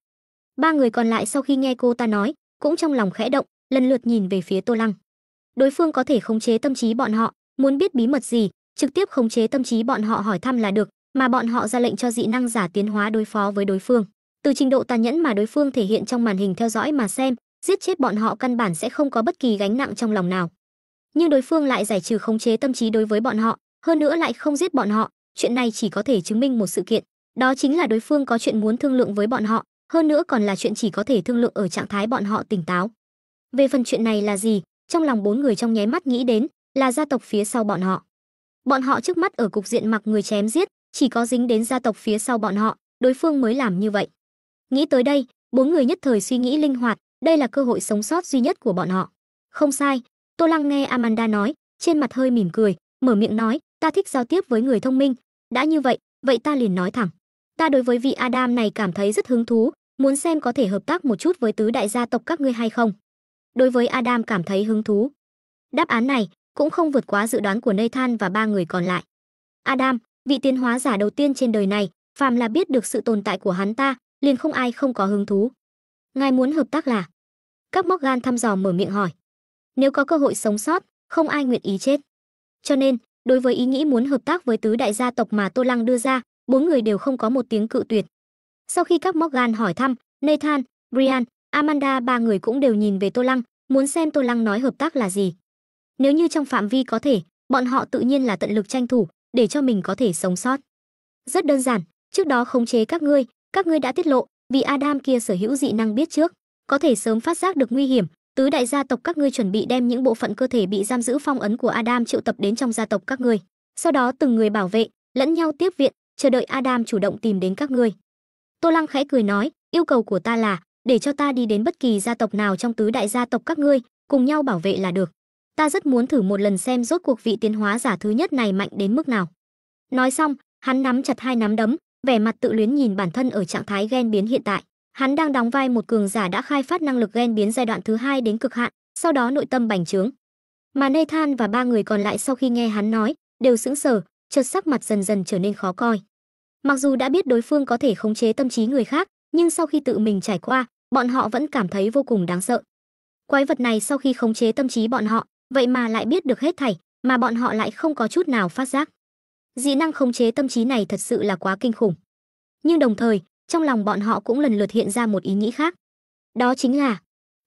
3 người còn lại sau khi nghe cô ta nói, cũng trong lòng khẽ động, lần lượt nhìn về phía Tô Lăng. Đối phương có thể khống chế tâm trí bọn họ, muốn biết bí mật gì, trực tiếp khống chế tâm trí bọn họ hỏi thăm là được, mà bọn họ ra lệnh cho dị năng giả tiến hóa đối phó với đối phương. Từ trình độ tàn nhẫn mà đối phương thể hiện trong màn hình theo dõi mà xem, giết chết bọn họ căn bản sẽ không có bất kỳ gánh nặng trong lòng nào. Nhưng đối phương lại giải trừ khống chế tâm trí đối với bọn họ, hơn nữa lại không giết bọn họ, chuyện này chỉ có thể chứng minh một sự kiện, đó chính là đối phương có chuyện muốn thương lượng với bọn họ, hơn nữa còn là chuyện chỉ có thể thương lượng ở trạng thái bọn họ tỉnh táo. Về phần chuyện này là gì, trong lòng 4 người trong nháy mắt nghĩ đến là gia tộc phía sau bọn họ. Bọn họ trước mắt ở cục diện mặc người chém giết, chỉ có dính đến gia tộc phía sau bọn họ, đối phương mới làm như vậy. Nghĩ tới đây, 4 người nhất thời suy nghĩ linh hoạt, đây là cơ hội sống sót duy nhất của bọn họ. Không sai, Tô Lăng nghe Amanda nói, trên mặt hơi mỉm cười, mở miệng nói, ta thích giao tiếp với người thông minh, đã như vậy, vậy ta liền nói thẳng. Ta đối với vị Adam này cảm thấy rất hứng thú, muốn xem có thể hợp tác một chút với tứ đại gia tộc các ngươi hay không. Đối với Adam cảm thấy hứng thú. Đáp án này cũng không vượt quá dự đoán của Nathan và 3 người còn lại. Adam, vị tiến hóa giả đầu tiên trên đời này, phàm là biết được sự tồn tại của hắn ta, liền không ai không có hứng thú. Ngài muốn hợp tác là? Các Morgan thăm dò mở miệng hỏi. Nếu có cơ hội sống sót, không ai nguyện ý chết. Cho nên, đối với ý nghĩ muốn hợp tác với tứ đại gia tộc mà Tô Lăng đưa ra, 4 người đều không có một tiếng cự tuyệt. Sau khi các Morgan hỏi thăm, Nathan, Brian, Amanda 3 người cũng đều nhìn về Tô Lăng, muốn xem Tô Lăng nói hợp tác là gì. Nếu như trong phạm vi có thể, bọn họ tự nhiên là tận lực tranh thủ, để cho mình có thể sống sót. Rất đơn giản, trước đó khống chế các ngươi đã tiết lộ, vì Adam kia sở hữu dị năng biết trước, có thể sớm phát giác được nguy hiểm, tứ đại gia tộc các ngươi chuẩn bị đem những bộ phận cơ thể bị giam giữ phong ấn của Adam triệu tập đến trong gia tộc các ngươi. Sau đó từng người bảo vệ, lẫn nhau tiếp viện, chờ đợi Adam chủ động tìm đến các ngươi. Tô Lăng khẽ cười nói, yêu cầu của ta là để cho ta đi đến bất kỳ gia tộc nào trong tứ đại gia tộc các ngươi, cùng nhau bảo vệ là được. Ta rất muốn thử một lần xem rốt cuộc vị tiến hóa giả thứ nhất này mạnh đến mức nào. Nói xong, hắn nắm chặt hai nắm đấm, vẻ mặt tự luyến nhìn bản thân ở trạng thái ghen biến hiện tại. Hắn đang đóng vai một cường giả đã khai phát năng lực gen biến giai đoạn thứ 2 đến cực hạn, sau đó nội tâm bành trướng. Mà Nathan và ba người còn lại sau khi nghe hắn nói, đều sững sờ, chợt sắc mặt dần dần trở nên khó coi. Mặc dù đã biết đối phương có thể khống chế tâm trí người khác, nhưng sau khi tự mình trải qua, bọn họ vẫn cảm thấy vô cùng đáng sợ. Quái vật này sau khi khống chế tâm trí bọn họ, vậy mà lại biết được hết thảy, mà bọn họ lại không có chút nào phát giác. Dị năng khống chế tâm trí này thật sự là quá kinh khủng. Nhưng đồng thời, trong lòng bọn họ cũng lần lượt hiện ra một ý nghĩ khác. Đó chính là,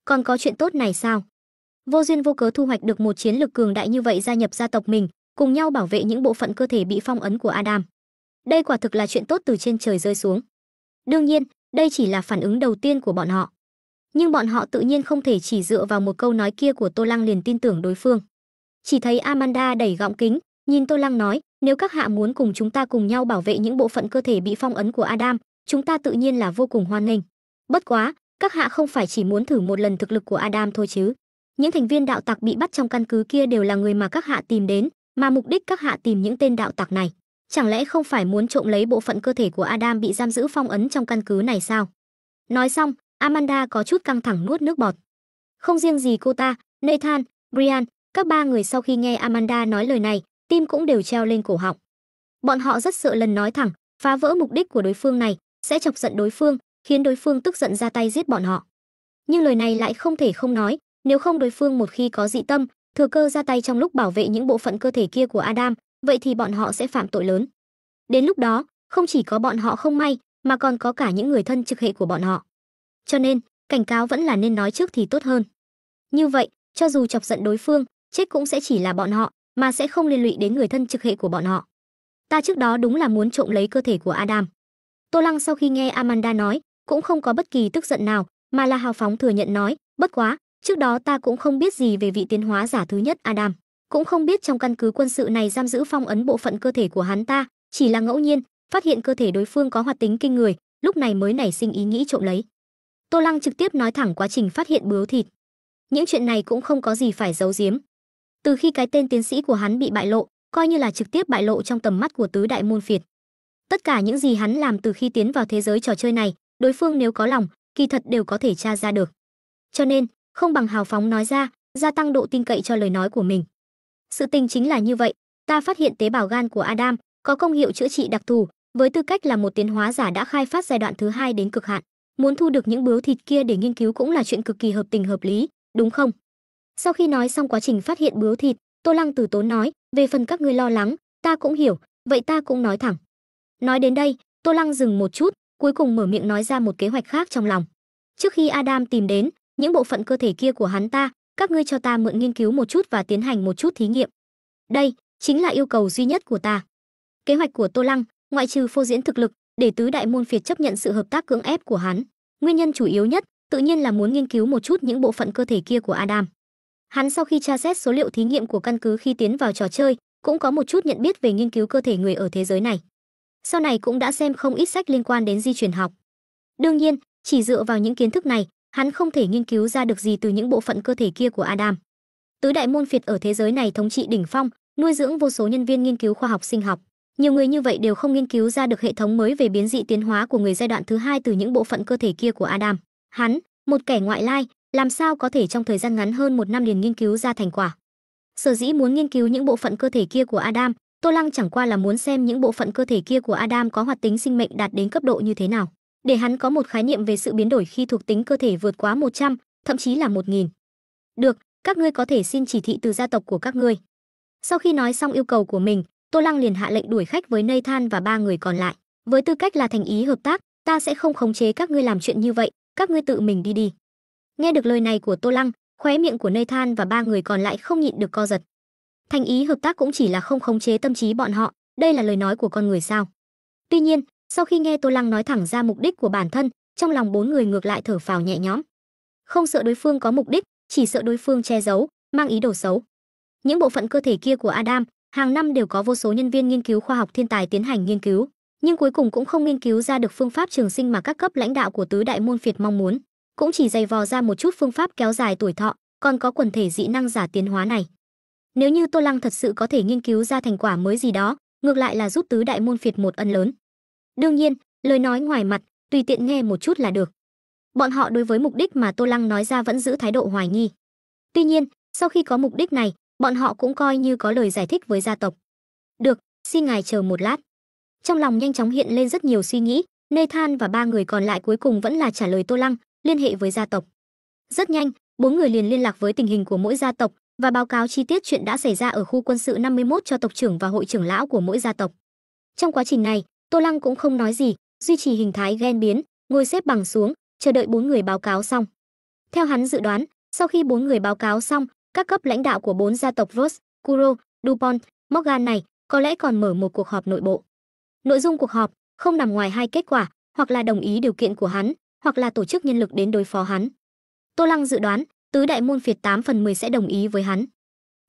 còn có chuyện tốt này sao? Vô duyên vô cớ thu hoạch được một chiến lực cường đại như vậy gia nhập gia tộc mình, cùng nhau bảo vệ những bộ phận cơ thể bị phong ấn của Adam. Đây quả thực là chuyện tốt từ trên trời rơi xuống. Đương nhiên, đây chỉ là phản ứng đầu tiên của bọn họ. Nhưng bọn họ tự nhiên không thể chỉ dựa vào một câu nói kia của Tô Lăng liền tin tưởng đối phương. Chỉ thấy Amanda đẩy gọng kính, nhìn Tô Lăng nói, nếu các hạ muốn cùng chúng ta cùng nhau bảo vệ những bộ phận cơ thể bị phong ấn của Adam, chúng ta tự nhiên là vô cùng hoan nghênh. Bất quá, các hạ không phải chỉ muốn thử một lần thực lực của Adam thôi chứ? Những thành viên đạo tặc bị bắt trong căn cứ kia đều là người mà các hạ tìm đến, mà mục đích các hạ tìm những tên đạo tặc này, chẳng lẽ không phải muốn trộm lấy bộ phận cơ thể của Adam bị giam giữ phong ấn trong căn cứ này sao? Nói xong, Amanda có chút căng thẳng nuốt nước bọt. Không riêng gì cô ta, Nathan, Brian, các ba người sau khi nghe Amanda nói lời này, tim cũng đều treo lên cổ họng. Bọn họ rất sợ lần nói thẳng, phá vỡ mục đích của đối phương này, sẽ chọc giận đối phương, khiến đối phương tức giận ra tay giết bọn họ. Nhưng lời này lại không thể không nói, nếu không đối phương một khi có dị tâm, thừa cơ ra tay trong lúc bảo vệ những bộ phận cơ thể kia của Adam, vậy thì bọn họ sẽ phạm tội lớn. Đến lúc đó, không chỉ có bọn họ không may, mà còn có cả những người thân trực hệ của bọn họ. Cho nên, cảnh cáo vẫn là nên nói trước thì tốt hơn. Như vậy, cho dù chọc giận đối phương, chết cũng sẽ chỉ là bọn họ, mà sẽ không liên lụy đến người thân trực hệ của bọn họ. Ta trước đó đúng là muốn trộm lấy cơ thể của Adam. Tô Lăng sau khi nghe Amanda nói, cũng không có bất kỳ tức giận nào, mà là hào phóng thừa nhận nói, bất quá, trước đó ta cũng không biết gì về vị tiến hóa giả thứ nhất Adam, cũng không biết trong căn cứ quân sự này giam giữ phong ấn bộ phận cơ thể của hắn ta, chỉ là ngẫu nhiên phát hiện cơ thể đối phương có hoạt tính kinh người, lúc này mới nảy sinh ý nghĩ trộm lấy. Tô Lăng trực tiếp nói thẳng quá trình phát hiện bướu thịt. Những chuyện này cũng không có gì phải giấu giếm. Từ khi cái tên tiến sĩ của hắn bị bại lộ, coi như là trực tiếp bại lộ trong tầm mắt của tứ đại môn phiệt. Tất cả những gì hắn làm từ khi tiến vào thế giới trò chơi này, đối phương nếu có lòng, kỳ thật đều có thể tra ra được. Cho nên, không bằng hào phóng nói ra, gia tăng độ tin cậy cho lời nói của mình. Sự tình chính là như vậy, ta phát hiện tế bào gan của Adam có công hiệu chữa trị đặc thù, với tư cách là một tiến hóa giả đã khai phát giai đoạn thứ 2 đến cực hạn, muốn thu được những bướu thịt kia để nghiên cứu cũng là chuyện cực kỳ hợp tình hợp lý, đúng không? Sau khi nói xong quá trình phát hiện bướu thịt, Tô Lăng từ tốn nói, về phần các ngươi lo lắng, ta cũng hiểu, vậy ta cũng nói thẳng. Nói đến đây, Tô Lăng dừng một chút, cuối cùng mở miệng nói ra một kế hoạch khác trong lòng. Trước khi Adam tìm đến, những bộ phận cơ thể kia của hắn ta, các ngươi cho ta mượn nghiên cứu một chút và tiến hành một chút thí nghiệm. Đây chính là yêu cầu duy nhất của ta. Kế hoạch của Tô Lăng, ngoại trừ phô diễn thực lực, để tứ đại môn phiệt chấp nhận sự hợp tác cưỡng ép của hắn, nguyên nhân chủ yếu nhất, tự nhiên là muốn nghiên cứu một chút những bộ phận cơ thể kia của Adam. Hắn sau khi tra xét số liệu thí nghiệm của căn cứ khi tiến vào trò chơi, cũng có một chút nhận biết về nghiên cứu cơ thể người ở thế giới này. Sau này cũng đã xem không ít sách liên quan đến di truyền học. Đương nhiên, chỉ dựa vào những kiến thức này, hắn không thể nghiên cứu ra được gì từ những bộ phận cơ thể kia của Adam. Tứ đại môn phiệt ở thế giới này thống trị đỉnh phong, nuôi dưỡng vô số nhân viên nghiên cứu khoa học sinh học. Nhiều người như vậy đều không nghiên cứu ra được hệ thống mới về biến dị tiến hóa của người giai đoạn thứ 2 từ những bộ phận cơ thể kia của Adam. Hắn, một kẻ ngoại lai, làm sao có thể trong thời gian ngắn hơn 1 năm liền nghiên cứu ra thành quả. Sở dĩ muốn nghiên cứu những bộ phận cơ thể kia của Adam, Tô Lăng chẳng qua là muốn xem những bộ phận cơ thể kia của Adam có hoạt tính sinh mệnh đạt đến cấp độ như thế nào, để hắn có một khái niệm về sự biến đổi khi thuộc tính cơ thể vượt quá 100, thậm chí là 1000. Được, các ngươi có thể xin chỉ thị từ gia tộc của các ngươi. Sau khi nói xong yêu cầu của mình, Tô Lăng liền hạ lệnh đuổi khách với Nathan và ba người còn lại. Với tư cách là thành ý hợp tác, ta sẽ không khống chế các ngươi làm chuyện như vậy, các ngươi tự mình đi đi. Nghe được lời này của Tô Lăng, khóe miệng của Nathan và ba người còn lại không nhịn được co giật. Thành ý hợp tác cũng chỉ là không khống chế tâm trí bọn họ, đây là lời nói của con người sao? Tuy nhiên, sau khi nghe Tô Lăng nói thẳng ra mục đích của bản thân, trong lòng 4 người ngược lại thở phào nhẹ nhõm. Không sợ đối phương có mục đích, chỉ sợ đối phương che giấu, mang ý đồ xấu. Những bộ phận cơ thể kia của Adam, hàng năm đều có vô số nhân viên nghiên cứu khoa học thiên tài tiến hành nghiên cứu, nhưng cuối cùng cũng không nghiên cứu ra được phương pháp trường sinh mà các cấp lãnh đạo của tứ đại môn phiệt mong muốn, cũng chỉ dày vò ra một chút phương pháp kéo dài tuổi thọ, còn có quần thể dị năng giả tiến hóa này. Nếu như Tô Lăng thật sự có thể nghiên cứu ra thành quả mới gì đó, ngược lại là giúp tứ đại môn phiệt một ân lớn. Đương nhiên, lời nói ngoài mặt, tùy tiện nghe một chút là được. Bọn họ đối với mục đích mà Tô Lăng nói ra vẫn giữ thái độ hoài nghi. Tuy nhiên, sau khi có mục đích này, bọn họ cũng coi như có lời giải thích với gia tộc. Được, xin ngài chờ một lát. Trong lòng nhanh chóng hiện lên rất nhiều suy nghĩ, Nathan và ba người còn lại cuối cùng vẫn là trả lời Tô Lăng, liên hệ với gia tộc. Rất nhanh, bốn người liền liên lạc với tình hình của mỗi gia tộc và báo cáo chi tiết chuyện đã xảy ra ở khu quân sự 51 cho tộc trưởng và hội trưởng lão của mỗi gia tộc. Trong quá trình này, Tô Lăng cũng không nói gì, duy trì hình thái ghen biến, ngồi xếp bằng xuống, chờ đợi bốn người báo cáo xong. Theo hắn dự đoán, sau khi bốn người báo cáo xong, các cấp lãnh đạo của bốn gia tộc Ross, Kuro, DuPont, Morgan này có lẽ còn mở một cuộc họp nội bộ. Nội dung cuộc họp không nằm ngoài hai kết quả, hoặc là đồng ý điều kiện của hắn, hoặc là tổ chức nhân lực đến đối phó hắn. Tô Lăng dự đoán, tứ đại môn phiệt 8 phần 10 sẽ đồng ý với hắn.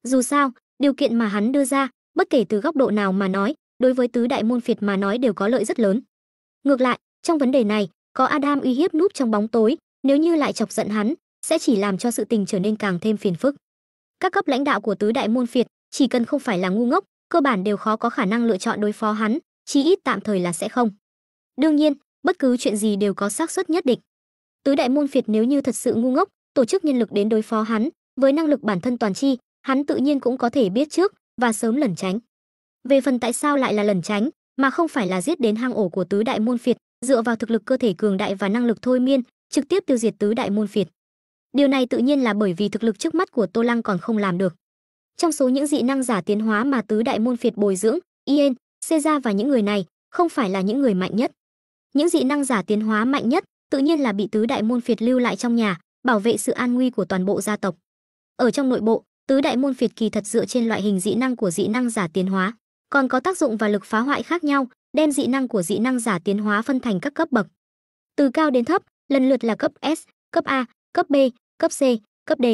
Dù sao, điều kiện mà hắn đưa ra, bất kể từ góc độ nào mà nói, đối với tứ đại môn phiệt mà nói đều có lợi rất lớn. Ngược lại, trong vấn đề này, có Adam uy hiếp núp trong bóng tối, nếu như lại chọc giận hắn, sẽ chỉ làm cho sự tình trở nên càng thêm phiền phức. Các cấp lãnh đạo của tứ đại môn phiệt, chỉ cần không phải là ngu ngốc, cơ bản đều khó có khả năng lựa chọn đối phó hắn, chí ít tạm thời là sẽ không. Đương nhiên, bất cứ chuyện gì đều có xác suất nhất định. Tứ đại môn phiệt nếu như thật sự ngu ngốc, tổ chức nhân lực đến đối phó hắn, với năng lực bản thân toàn chi, hắn tự nhiên cũng có thể biết trước và sớm lẩn tránh. Về phần tại sao lại là lẩn tránh, mà không phải là giết đến hang ổ của tứ đại môn phiệt, dựa vào thực lực cơ thể cường đại và năng lực thôi miên, trực tiếp tiêu diệt tứ đại môn phiệt. Điều này tự nhiên là bởi vì thực lực trước mắt của Tô Lăng còn không làm được. Trong số những dị năng giả tiến hóa mà tứ đại môn phiệt bồi dưỡng, Ien, Caesar và những người này không phải là những người mạnh nhất. Những dị năng giả tiến hóa mạnh nhất tự nhiên là bị tứ đại môn phiệt lưu lại trong nhà, bảo vệ sự an nguy của toàn bộ gia tộc. Ở trong nội bộ, tứ đại môn phiệt kỳ thật dựa trên loại hình dị năng của dị năng giả tiến hóa, còn có tác dụng và lực phá hoại khác nhau, đem dị năng của dị năng giả tiến hóa phân thành các cấp bậc. Từ cao đến thấp, lần lượt là cấp S, cấp A, cấp B, cấp C, cấp D.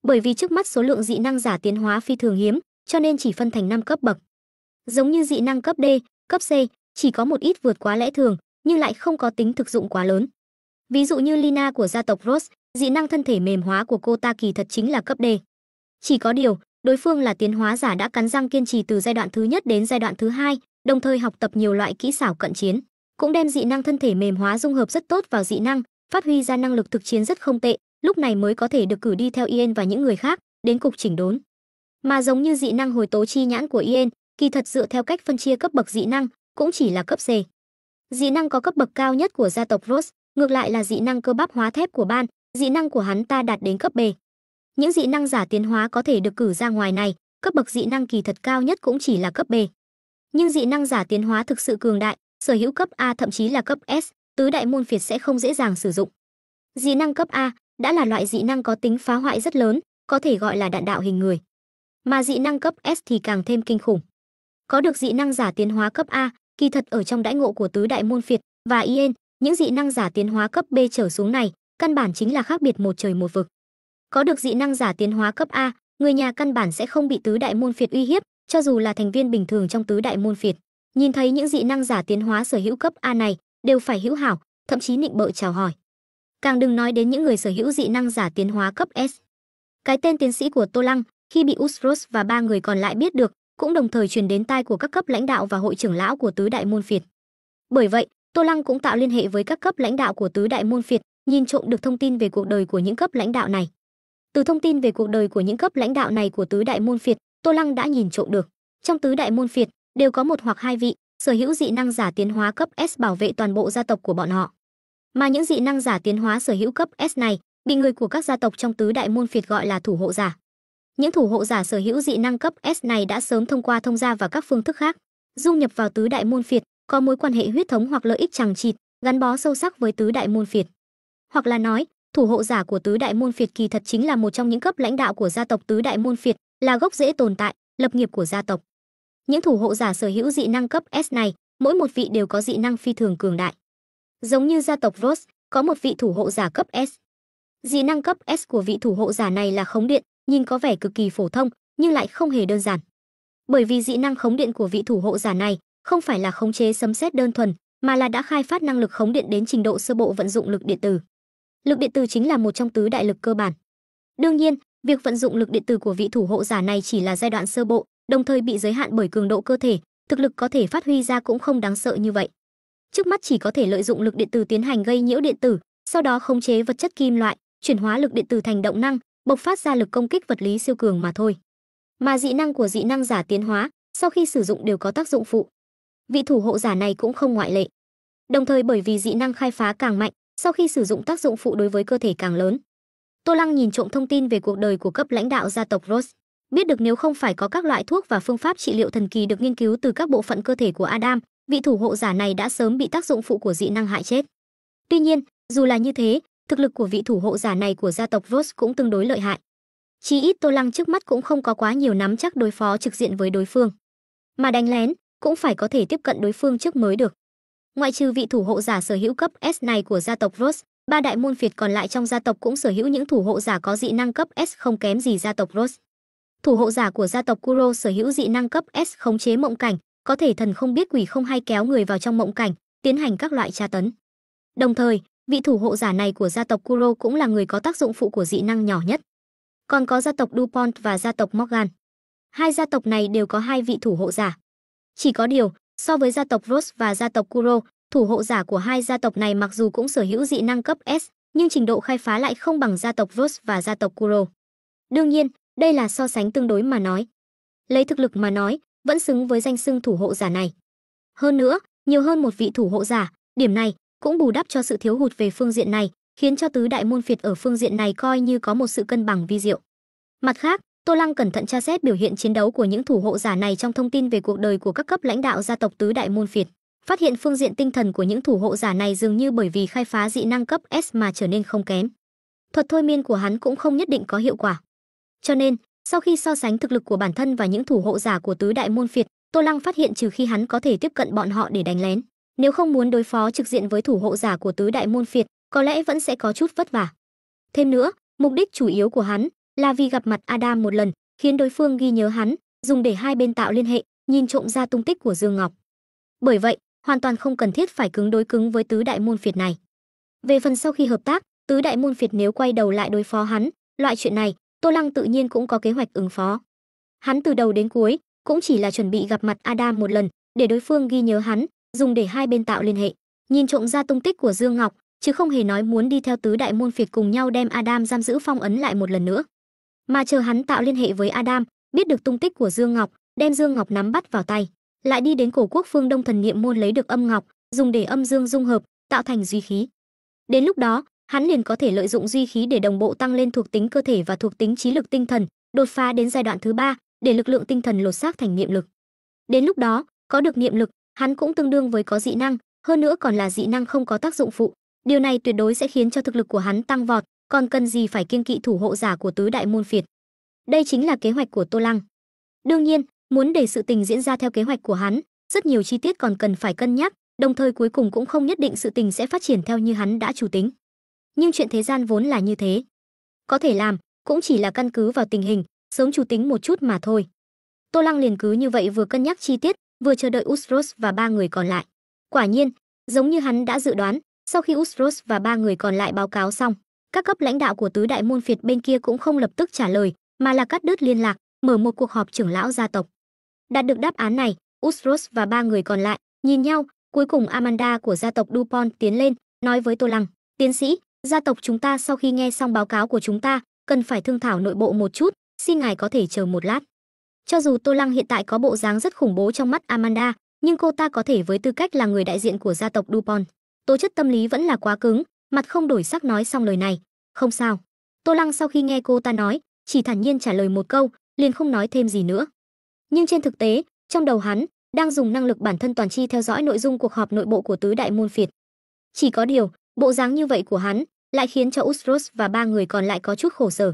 Bởi vì trước mắt số lượng dị năng giả tiến hóa phi thường hiếm, cho nên chỉ phân thành 5 cấp bậc. Giống như dị năng cấp D, cấp C, chỉ có một ít vượt quá lẽ thường, nhưng lại không có tính thực dụng quá lớn. Ví dụ như Lina của gia tộc Ross, dị năng thân thể mềm hóa của cô ta kỳ thật chính là cấp D. Chỉ có điều, đối phương là tiến hóa giả đã cắn răng kiên trì từ giai đoạn thứ nhất đến giai đoạn thứ hai, đồng thời học tập nhiều loại kỹ xảo cận chiến, cũng đem dị năng thân thể mềm hóa dung hợp rất tốt vào dị năng, phát huy ra năng lực thực chiến rất không tệ, lúc này mới có thể được cử đi theo Ien và những người khác đến cục chỉnh đốn. Mà giống như dị năng hồi tố chi nhãn của Ien, kỳ thật dựa theo cách phân chia cấp bậc dị năng, cũng chỉ là cấp C. Dị năng có cấp bậc cao nhất của gia tộc Ross, ngược lại là dị năng cơ bắp hóa thép của Ban, dị năng của hắn ta đạt đến cấp B. Những dị năng giả tiến hóa có thể được cử ra ngoài này, cấp bậc dị năng kỳ thật cao nhất cũng chỉ là cấp B. Nhưng dị năng giả tiến hóa thực sự cường đại, sở hữu cấp A thậm chí là cấp S, tứ đại môn phiệt sẽ không dễ dàng sử dụng. Dị năng cấp A đã là loại dị năng có tính phá hoại rất lớn, có thể gọi là đạn đạo hình người. Mà dị năng cấp S thì càng thêm kinh khủng. Có được dị năng giả tiến hóa cấp A, kỳ thật ở trong đãi ngộ của tứ đại môn phiệt và Ien, những dị năng giả tiến hóa cấp B trở xuống này, căn bản chính là khác biệt một trời một vực. Có được dị năng giả tiến hóa cấp A, người nhà căn bản sẽ không bị tứ đại môn phiệt uy hiếp, cho dù là thành viên bình thường trong tứ đại môn phiệt. Nhìn thấy những dị năng giả tiến hóa sở hữu cấp A này, đều phải hữu hảo, thậm chí nịnh bợ chào hỏi. Càng đừng nói đến những người sở hữu dị năng giả tiến hóa cấp S. Cái tên tiến sĩ của Tô Lăng, khi bị Usros và ba người còn lại biết được, cũng đồng thời truyền đến tai của các cấp lãnh đạo và hội trưởng lão của tứ đại môn phiệt. Bởi vậy, Tô Lăng cũng tạo liên hệ với các cấp lãnh đạo của tứ đại môn phiệt, nhìn trộm được thông tin về cuộc đời của những cấp lãnh đạo này. Từ thông tin về cuộc đời của những cấp lãnh đạo này của tứ đại môn phiệt, Tô Lăng đã nhìn trộm được, trong tứ đại môn phiệt đều có một hoặc hai vị sở hữu dị năng giả tiến hóa cấp S bảo vệ toàn bộ gia tộc của bọn họ. Mà những dị năng giả tiến hóa sở hữu cấp S này bị người của các gia tộc trong tứ đại môn phiệt gọi là thủ hộ giả. Những thủ hộ giả sở hữu dị năng cấp S này đã sớm thông qua thông gia và các phương thức khác, dung nhập vào tứ đại môn phiệt, có mối quan hệ huyết thống hoặc lợi ích chằng chịt, gắn bó sâu sắc với tứ đại môn phiệt. Hoặc là nói, thủ hộ giả của tứ đại môn phiệt kỳ thật chính là một trong những cấp lãnh đạo của gia tộc tứ đại môn phiệt, là gốc rễ tồn tại, lập nghiệp của gia tộc. Những thủ hộ giả sở hữu dị năng cấp S này, mỗi một vị đều có dị năng phi thường cường đại. Giống như gia tộc Ross có một vị thủ hộ giả cấp S. Dị năng cấp S của vị thủ hộ giả này là khống điện, nhìn có vẻ cực kỳ phổ thông, nhưng lại không hề đơn giản. Bởi vì dị năng khống điện của vị thủ hộ giả này không phải là khống chế sấm sét đơn thuần, mà là đã khai phát năng lực khống điện đến trình độ sơ bộ vận dụng lực điện tử. Lực điện tử chính là một trong tứ đại lực cơ bản. Đương nhiên, việc vận dụng lực điện tử của vị thủ hộ giả này chỉ là giai đoạn sơ bộ, đồng thời bị giới hạn bởi cường độ cơ thể, thực lực có thể phát huy ra cũng không đáng sợ như vậy. Trước mắt chỉ có thể lợi dụng lực điện tử tiến hành gây nhiễu điện tử, sau đó khống chế vật chất kim loại, chuyển hóa lực điện tử thành động năng, bộc phát ra lực công kích vật lý siêu cường mà thôi. Mà dị năng của dị năng giả tiến hóa, sau khi sử dụng đều có tác dụng phụ. Vị thủ hộ giả này cũng không ngoại lệ. Đồng thời bởi vì dị năng khai phá càng mạnh, sau khi sử dụng tác dụng phụ đối với cơ thể càng lớn. Tô Lăng nhìn trộm thông tin về cuộc đời của cấp lãnh đạo gia tộc Rose, biết được nếu không phải có các loại thuốc và phương pháp trị liệu thần kỳ được nghiên cứu từ các bộ phận cơ thể của Adam, vị thủ hộ giả này đã sớm bị tác dụng phụ của dị năng hại chết. Tuy nhiên, dù là như thế, thực lực của vị thủ hộ giả này của gia tộc Rose cũng tương đối lợi hại. Chí ít Tô Lăng trước mắt cũng không có quá nhiều nắm chắc đối phó trực diện với đối phương, mà đánh lén cũng phải có thể tiếp cận đối phương trước mới được. Ngoại trừ vị thủ hộ giả sở hữu cấp S này của gia tộc Rose, ba đại môn phiệt còn lại trong gia tộc cũng sở hữu những thủ hộ giả có dị năng cấp S không kém gì gia tộc Rose. Thủ hộ giả của gia tộc Kuro sở hữu dị năng cấp S khống chế mộng cảnh, có thể thần không biết quỷ không hay kéo người vào trong mộng cảnh, tiến hành các loại tra tấn. Đồng thời, vị thủ hộ giả này của gia tộc Kuro cũng là người có tác dụng phụ của dị năng nhỏ nhất. Còn có gia tộc DuPont và gia tộc Morgan. Hai gia tộc này đều có hai vị thủ hộ giả. Chỉ có điều, so với gia tộc Rose và gia tộc Kuro, thủ hộ giả của hai gia tộc này mặc dù cũng sở hữu dị năng cấp S, nhưng trình độ khai phá lại không bằng gia tộc Rose và gia tộc Kuro. Đương nhiên, đây là so sánh tương đối mà nói. Lấy thực lực mà nói, vẫn xứng với danh xưng thủ hộ giả này. Hơn nữa, nhiều hơn một vị thủ hộ giả, điểm này cũng bù đắp cho sự thiếu hụt về phương diện này, khiến cho tứ đại môn phiệt ở phương diện này coi như có một sự cân bằng vi diệu. Mặt khác, Tô Lăng cẩn thận tra xét biểu hiện chiến đấu của những thủ hộ giả này trong thông tin về cuộc đời của các cấp lãnh đạo gia tộc tứ đại môn phiệt, phát hiện phương diện tinh thần của những thủ hộ giả này dường như bởi vì khai phá dị năng cấp S mà trở nên không kém. Thuật thôi miên của hắn cũng không nhất định có hiệu quả. Cho nên, sau khi so sánh thực lực của bản thân và những thủ hộ giả của tứ đại môn phiệt, Tô Lăng phát hiện trừ khi hắn có thể tiếp cận bọn họ để đánh lén, nếu không muốn đối phó trực diện với thủ hộ giả của tứ đại môn phiệt, có lẽ vẫn sẽ có chút vất vả. Thêm nữa, mục đích chủ yếu của hắn là vì gặp mặt Adam một lần, khiến đối phương ghi nhớ hắn, dùng để hai bên tạo liên hệ, nhìn trộm ra tung tích của Dương Ngọc. Bởi vậy, hoàn toàn không cần thiết phải cứng đối cứng với tứ đại môn phiệt này. Về phần sau khi hợp tác, tứ đại môn phiệt nếu quay đầu lại đối phó hắn, loại chuyện này, Tô Lăng tự nhiên cũng có kế hoạch ứng phó. Hắn từ đầu đến cuối cũng chỉ là chuẩn bị gặp mặt Adam một lần, để đối phương ghi nhớ hắn, dùng để hai bên tạo liên hệ, nhìn trộm ra tung tích của Dương Ngọc, chứ không hề nói muốn đi theo tứ đại môn phiệt cùng nhau đem Adam giam giữ phong ấn lại một lần nữa. Mà chờ hắn tạo liên hệ với Adam, biết được tung tích của Dương Ngọc, đem Dương Ngọc nắm bắt vào tay, lại đi đến cổ quốc phương Đông thần niệm môn lấy được âm ngọc, dùng để âm dương dung hợp, tạo thành duy khí. Đến lúc đó, hắn liền có thể lợi dụng duy khí để đồng bộ tăng lên thuộc tính cơ thể và thuộc tính trí lực tinh thần, đột phá đến giai đoạn thứ 3, để lực lượng tinh thần lột xác thành niệm lực. Đến lúc đó, có được niệm lực, hắn cũng tương đương với có dị năng, hơn nữa còn là dị năng không có tác dụng phụ. Điều này tuyệt đối sẽ khiến cho thực lực của hắn tăng vọt, còn cần gì phải kiêng kỵ thủ hộ giả của tứ đại môn phiệt. Đây chính là kế hoạch của Tô Lăng. Đương nhiên, muốn để sự tình diễn ra theo kế hoạch của hắn, rất nhiều chi tiết còn cần phải cân nhắc, đồng thời cuối cùng cũng không nhất định sự tình sẽ phát triển theo như hắn đã chủ tính. Nhưng chuyện thế gian vốn là như thế. Có thể làm, cũng chỉ là căn cứ vào tình hình, sớm chủ tính một chút mà thôi. Tô Lăng liền cứ như vậy vừa cân nhắc chi tiết, vừa chờ đợi Ustros và ba người còn lại. Quả nhiên, giống như hắn đã dự đoán, sau khi Ustros và ba người còn lại báo cáo xong, các cấp lãnh đạo của tứ đại môn phiệt bên kia cũng không lập tức trả lời, mà là cắt đứt liên lạc, mở một cuộc họp trưởng lão gia tộc. Đạt được đáp án này, Ustros và ba người còn lại nhìn nhau, cuối cùng Amanda của gia tộc DuPont tiến lên, nói với Tô Lăng: "Tiến sĩ, gia tộc chúng ta sau khi nghe xong báo cáo của chúng ta, cần phải thương thảo nội bộ một chút, xin ngài có thể chờ một lát." Cho dù Tô Lăng hiện tại có bộ dáng rất khủng bố trong mắt Amanda, nhưng cô ta có thể với tư cách là người đại diện của gia tộc DuPont, tố chất tâm lý vẫn là quá cứng, mặt không đổi sắc nói xong lời này: "Không sao." Tô Lăng sau khi nghe cô ta nói, chỉ thản nhiên trả lời một câu, liền không nói thêm gì nữa. Nhưng trên thực tế, trong đầu hắn đang dùng năng lực bản thân toàn chi theo dõi nội dung cuộc họp nội bộ của tứ đại môn phiệt. Chỉ có điều, bộ dáng như vậy của hắn lại khiến cho Ustros và ba người còn lại có chút khổ sở.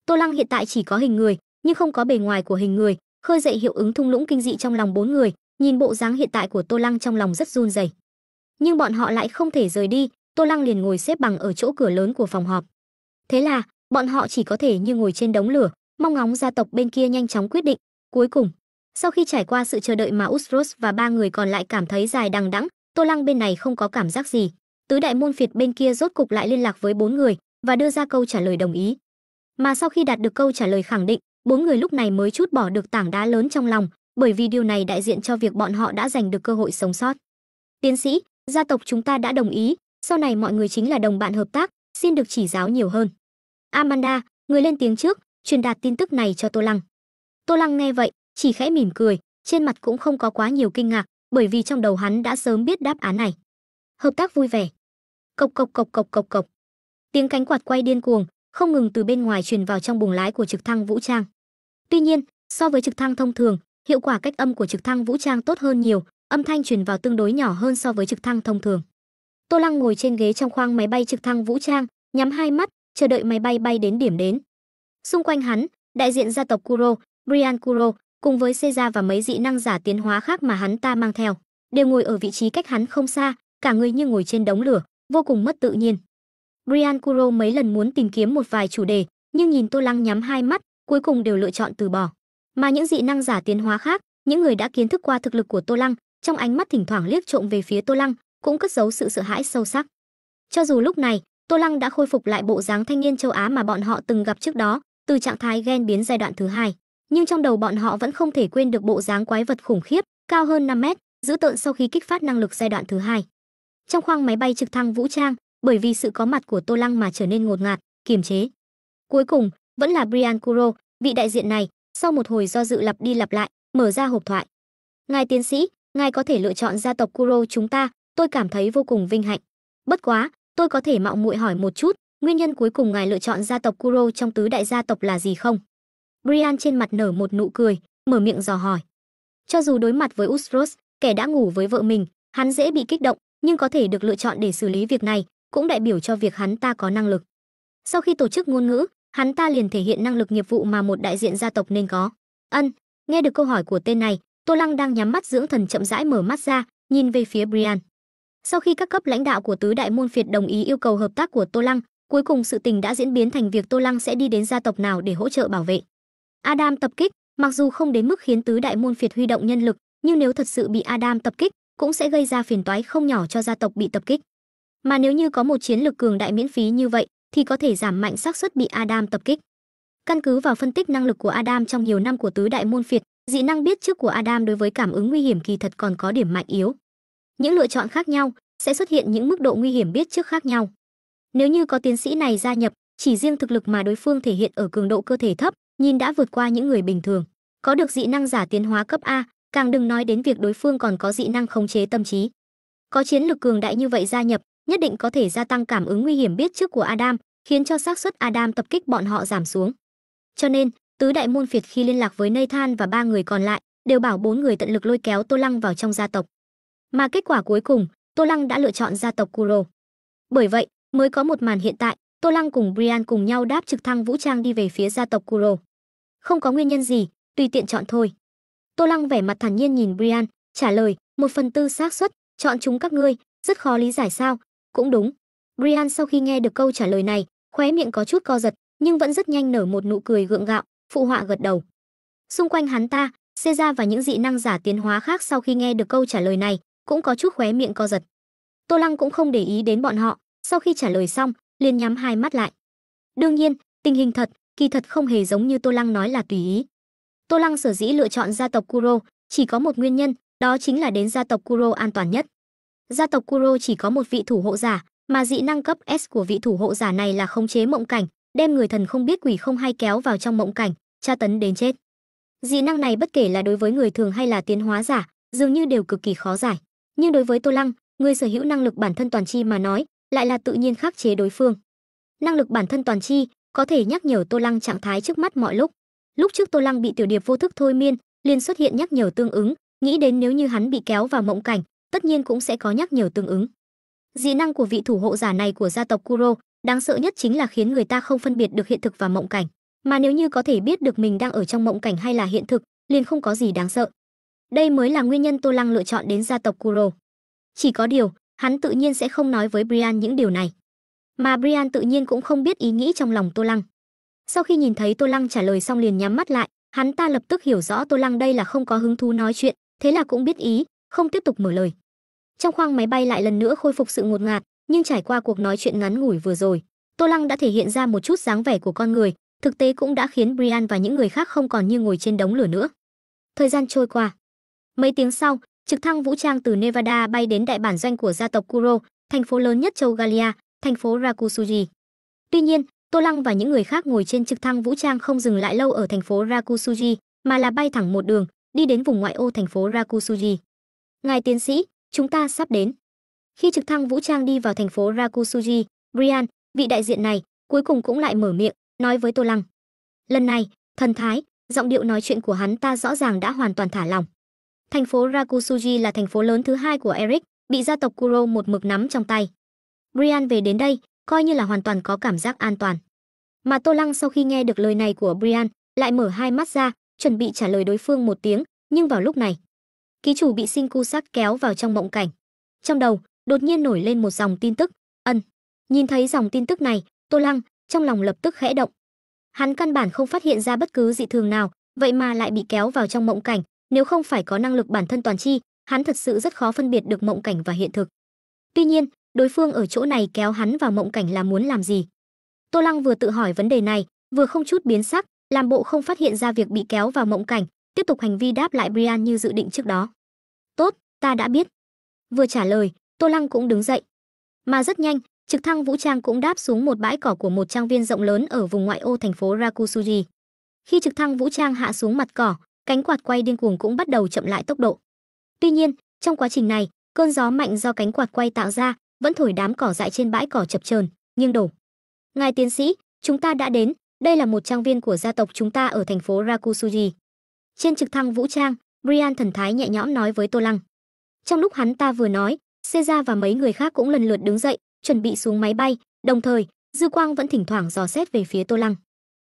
Tô Lăng hiện tại chỉ có hình người, nhưng không có bề ngoài của hình người, khơi dậy hiệu ứng thung lũng kinh dị trong lòng bốn người. Nhìn bộ dáng hiện tại của Tô Lăng trong lòng rất run rẩy. Nhưng bọn họ lại không thể rời đi, Tô Lăng liền ngồi xếp bằng ở chỗ cửa lớn của phòng họp. Thế là, bọn họ chỉ có thể như ngồi trên đống lửa, mong ngóng gia tộc bên kia nhanh chóng quyết định. Cuối cùng, sau khi trải qua sự chờ đợi mà Ustros và ba người còn lại cảm thấy dài đằng đẵng, Tô Lăng bên này không có cảm giác gì. Tứ đại môn phiệt bên kia rốt cục lại liên lạc với bốn người và đưa ra câu trả lời đồng ý. Mà sau khi đạt được câu trả lời khẳng định, bốn người lúc này mới trút bỏ được tảng đá lớn trong lòng, bởi vì điều này đại diện cho việc bọn họ đã giành được cơ hội sống sót. "Tiến sĩ, gia tộc chúng ta đã đồng ý, Sau này mọi người chính là đồng bạn hợp tác, xin được chỉ giáo nhiều hơn. Amanda, người lên tiếng trước, truyền đạt tin tức này cho Tô Lăng. Tô Lăng nghe vậy, chỉ khẽ mỉm cười, trên mặt cũng không có quá nhiều kinh ngạc, bởi vì trong đầu hắn đã sớm biết đáp án này. Hợp tác vui vẻ. Cộc cộc cộc cộc cộc cộc. Tiếng cánh quạt quay điên cuồng, không ngừng từ bên ngoài truyền vào trong buồng lái của trực thăng vũ trang. Tuy nhiên, so với trực thăng thông thường, hiệu quả cách âm của trực thăng vũ trang tốt hơn nhiều, âm thanh truyền vào tương đối nhỏ hơn so với trực thăng thông thường. Tô Lăng ngồi trên ghế trong khoang máy bay trực thăng vũ trang, nhắm hai mắt, chờ đợi máy bay bay đến điểm đến. Xung quanh hắn, đại diện gia tộc Kuro, Brian Kuro, cùng với Caesar và mấy dị năng giả tiến hóa khác mà hắn ta mang theo, đều ngồi ở vị trí cách hắn không xa, cả người như ngồi trên đống lửa, vô cùng mất tự nhiên. Brian Kuro mấy lần muốn tìm kiếm một vài chủ đề, nhưng nhìn Tô Lăng nhắm hai mắt, cuối cùng đều lựa chọn từ bỏ. Mà những dị năng giả tiến hóa khác, những người đã kiến thức qua thực lực của Tô Lăng, trong ánh mắt thỉnh thoảng liếc trộm về phía Tô Lăng, cũng cất giấu sự sợ hãi sâu sắc. Cho dù lúc này, Tô Lăng đã khôi phục lại bộ dáng thanh niên châu Á mà bọn họ từng gặp trước đó, từ trạng thái ghen biến giai đoạn thứ hai, nhưng trong đầu bọn họ vẫn không thể quên được bộ dáng quái vật khủng khiếp, cao hơn 5 mét, dữ tợn sau khi kích phát năng lực giai đoạn thứ hai. Trong khoang máy bay trực thăng vũ trang, bởi vì sự có mặt của Tô Lăng mà trở nên ngột ngạt, kiềm chế. Cuối cùng, vẫn là Brian Kuro, vị đại diện này, sau một hồi do dự lặp đi lặp lại, mở ra hộp thoại. Ngài tiến sĩ, ngài có thể lựa chọn gia tộc Kuro chúng ta, tôi cảm thấy vô cùng vinh hạnh. Bất quá, tôi có thể mạo muội hỏi một chút, nguyên nhân cuối cùng ngài lựa chọn gia tộc Kuro trong tứ đại gia tộc là gì không? Brian trên mặt nở một nụ cười, mở miệng dò hỏi. Cho dù đối mặt với Ustros, kẻ đã ngủ với vợ mình, hắn dễ bị kích động, nhưng có thể được lựa chọn để xử lý việc này, cũng đại biểu cho việc hắn ta có năng lực. Sau khi tổ chức ngôn ngữ, hắn ta liền thể hiện năng lực nghiệp vụ mà một đại diện gia tộc nên có. Nghe được câu hỏi của tên này, Tô Lăng đang nhắm mắt dưỡng thần chậm rãi mở mắt ra, nhìn về phía Brian. Sau khi các cấp lãnh đạo của tứ đại môn phiệt đồng ý yêu cầu hợp tác của Tô Lăng, cuối cùng sự tình đã diễn biến thành việc Tô Lăng sẽ đi đến gia tộc nào để hỗ trợ bảo vệ. Adam tập kích, mặc dù không đến mức khiến tứ đại môn phiệt huy động nhân lực, nhưng nếu thật sự bị Adam tập kích, cũng sẽ gây ra phiền toái không nhỏ cho gia tộc bị tập kích. Mà nếu như có một chiến lực cường đại miễn phí như vậy, thì có thể giảm mạnh xác suất bị Adam tập kích. Căn cứ vào phân tích năng lực của Adam trong nhiều năm của tứ đại môn phiệt, dị năng biết trước của Adam đối với cảm ứng nguy hiểm kỳ thật còn có điểm mạnh yếu. Những lựa chọn khác nhau sẽ xuất hiện những mức độ nguy hiểm biết trước khác nhau. Nếu như có tiến sĩ này gia nhập, chỉ riêng thực lực mà đối phương thể hiện ở cường độ cơ thể thấp, nhìn đã vượt qua những người bình thường. Có được dị năng giả tiến hóa cấp A, càng đừng nói đến việc đối phương còn có dị năng khống chế tâm trí. Có chiến lực cường đại như vậy gia nhập, nhất định có thể gia tăng cảm ứng nguy hiểm biết trước của Adam, khiến cho xác suất Adam tập kích bọn họ giảm xuống. Cho nên, tứ đại môn phiệt khi liên lạc với Nathan và ba người còn lại, đều bảo bốn người tận lực lôi kéo Tô Lăng vào trong gia tộc. Mà kết quả cuối cùng, Tô Lăng đã lựa chọn gia tộc Kuro. Bởi vậy, mới có một màn hiện tại, Tô Lăng cùng Brian cùng nhau đáp trực thăng vũ trang đi về phía gia tộc Kuro. Không có nguyên nhân gì, tùy tiện chọn thôi. Tô Lăng vẻ mặt thản nhiên nhìn Brian, trả lời, 1/4 xác suất, chọn chúng các ngươi, rất khó lý giải sao? Cũng đúng. Brian sau khi nghe được câu trả lời này, khóe miệng có chút co giật, nhưng vẫn rất nhanh nở một nụ cười gượng gạo, phụ họa gật đầu. Xung quanh hắn ta, Caesar và những dị năng giả tiến hóa khác sau khi nghe được câu trả lời này, cũng có chút khóe miệng co giật. Tô Lăng cũng không để ý đến bọn họ, sau khi trả lời xong, liền nhắm hai mắt lại. Đương nhiên, tình hình kỳ thật không hề giống như Tô Lăng nói là tùy ý. Tô Lăng sở dĩ lựa chọn gia tộc Kuro, chỉ có một nguyên nhân, đó chính là đến gia tộc Kuro an toàn nhất. Gia tộc Kuro chỉ có một vị thủ hộ giả, mà dị năng cấp S của vị thủ hộ giả này là khống chế mộng cảnh, đem người thần không biết quỷ không hay kéo vào trong mộng cảnh, tra tấn đến chết. Dị năng này bất kể là đối với người thường hay là tiến hóa giả, dường như đều cực kỳ khó giải. Nhưng đối với Tô Lăng, người sở hữu năng lực bản thân toàn chi mà nói, lại là tự nhiên khắc chế đối phương. Năng lực bản thân toàn chi có thể nhắc nhở Tô Lăng trạng thái trước mắt mọi lúc. Lúc trước Tô Lăng bị tiểu điệp vô thức thôi miên, liền xuất hiện nhắc nhở tương ứng, nghĩ đến nếu như hắn bị kéo vào mộng cảnh, tất nhiên cũng sẽ có nhắc nhở tương ứng. Dị năng của vị thủ hộ giả này của gia tộc Kuro, đáng sợ nhất chính là khiến người ta không phân biệt được hiện thực và mộng cảnh, mà nếu như có thể biết được mình đang ở trong mộng cảnh hay là hiện thực, liền không có gì đáng sợ. Đây mới là nguyên nhân Tô Lăng lựa chọn đến gia tộc Kuro. Chỉ có điều, hắn tự nhiên sẽ không nói với Brian những điều này. Mà Brian tự nhiên cũng không biết ý nghĩ trong lòng Tô Lăng. Sau khi nhìn thấy Tô Lăng trả lời xong liền nhắm mắt lại, hắn ta lập tức hiểu rõ Tô Lăng đây là không có hứng thú nói chuyện, thế là cũng biết ý, không tiếp tục mở lời. Trong khoang máy bay lại lần nữa khôi phục sự ngột ngạt, nhưng trải qua cuộc nói chuyện ngắn ngủi vừa rồi, Tô Lăng đã thể hiện ra một chút dáng vẻ của con người, thực tế cũng đã khiến Brian và những người khác không còn như ngồi trên đống lửa nữa. Thời gian trôi qua. Mấy tiếng sau, trực thăng vũ trang từ Nevada bay đến đại bản doanh của gia tộc Kuro, thành phố lớn nhất châu Galia, thành phố Rakusuji. Tuy nhiên, Tô Lăng và những người khác ngồi trên trực thăng vũ trang không dừng lại lâu ở thành phố Rakusuji, mà là bay thẳng một đường, đi đến vùng ngoại ô thành phố Rakusuji. Ngài tiến sĩ, chúng ta sắp đến. Khi trực thăng vũ trang đi vào thành phố Rakusuji, Brian, vị đại diện này, cuối cùng cũng lại mở miệng, nói với Tô Lăng. Lần này, thần thái, giọng điệu nói chuyện của hắn ta rõ ràng đã hoàn toàn thả lỏng. Thành phố Rakusuji là thành phố lớn thứ hai của Eric, bị gia tộc Kuro một mực nắm trong tay. Brian về đến đây, coi như là hoàn toàn có cảm giác an toàn. Mà Tô Lăng sau khi nghe được lời này của Brian, lại mở hai mắt ra, chuẩn bị trả lời đối phương một tiếng, nhưng vào lúc này, ký chủ bị Shinkusak kéo vào trong mộng cảnh. Trong đầu, đột nhiên nổi lên một dòng tin tức, ân. Nhìn thấy dòng tin tức này, Tô Lăng trong lòng lập tức khẽ động. Hắn căn bản không phát hiện ra bất cứ dị thường nào, vậy mà lại bị kéo vào trong mộng cảnh, nếu không phải có năng lực bản thân toàn chi, hắn thật sự rất khó phân biệt được mộng cảnh và hiện thực. Tuy nhiên, đối phương ở chỗ này kéo hắn vào mộng cảnh là muốn làm gì? Tô Lăng vừa tự hỏi vấn đề này, vừa không chút biến sắc, làm bộ không phát hiện ra việc bị kéo vào mộng cảnh, tiếp tục hành vi đáp lại Brian như dự định trước đó. Tốt, ta đã biết. Vừa trả lời, Tô Lăng cũng đứng dậy. Mà rất nhanh, trực thăng vũ trang cũng đáp xuống một bãi cỏ của một trang viên rộng lớn ở vùng ngoại ô thành phố Rakusuji. Khi trực thăng vũ trang hạ xuống mặt cỏ, cánh quạt quay điên cuồng cũng bắt đầu chậm lại tốc độ. Tuy nhiên, trong quá trình này, cơn gió mạnh do cánh quạt quay tạo ra vẫn thổi đám cỏ dại trên bãi cỏ chập chờn, nghiêng đổ. Ngài tiến sĩ, chúng ta đã đến, đây là một trang viên của gia tộc chúng ta ở thành phố Rakusuji. Trên trực thăng vũ trang, Brian thần thái nhẹ nhõm nói với Tô Lăng. Trong lúc hắn ta vừa nói, Caesar và mấy người khác cũng lần lượt đứng dậy, chuẩn bị xuống máy bay, đồng thời, dư quang vẫn thỉnh thoảng dò xét về phía Tô Lăng.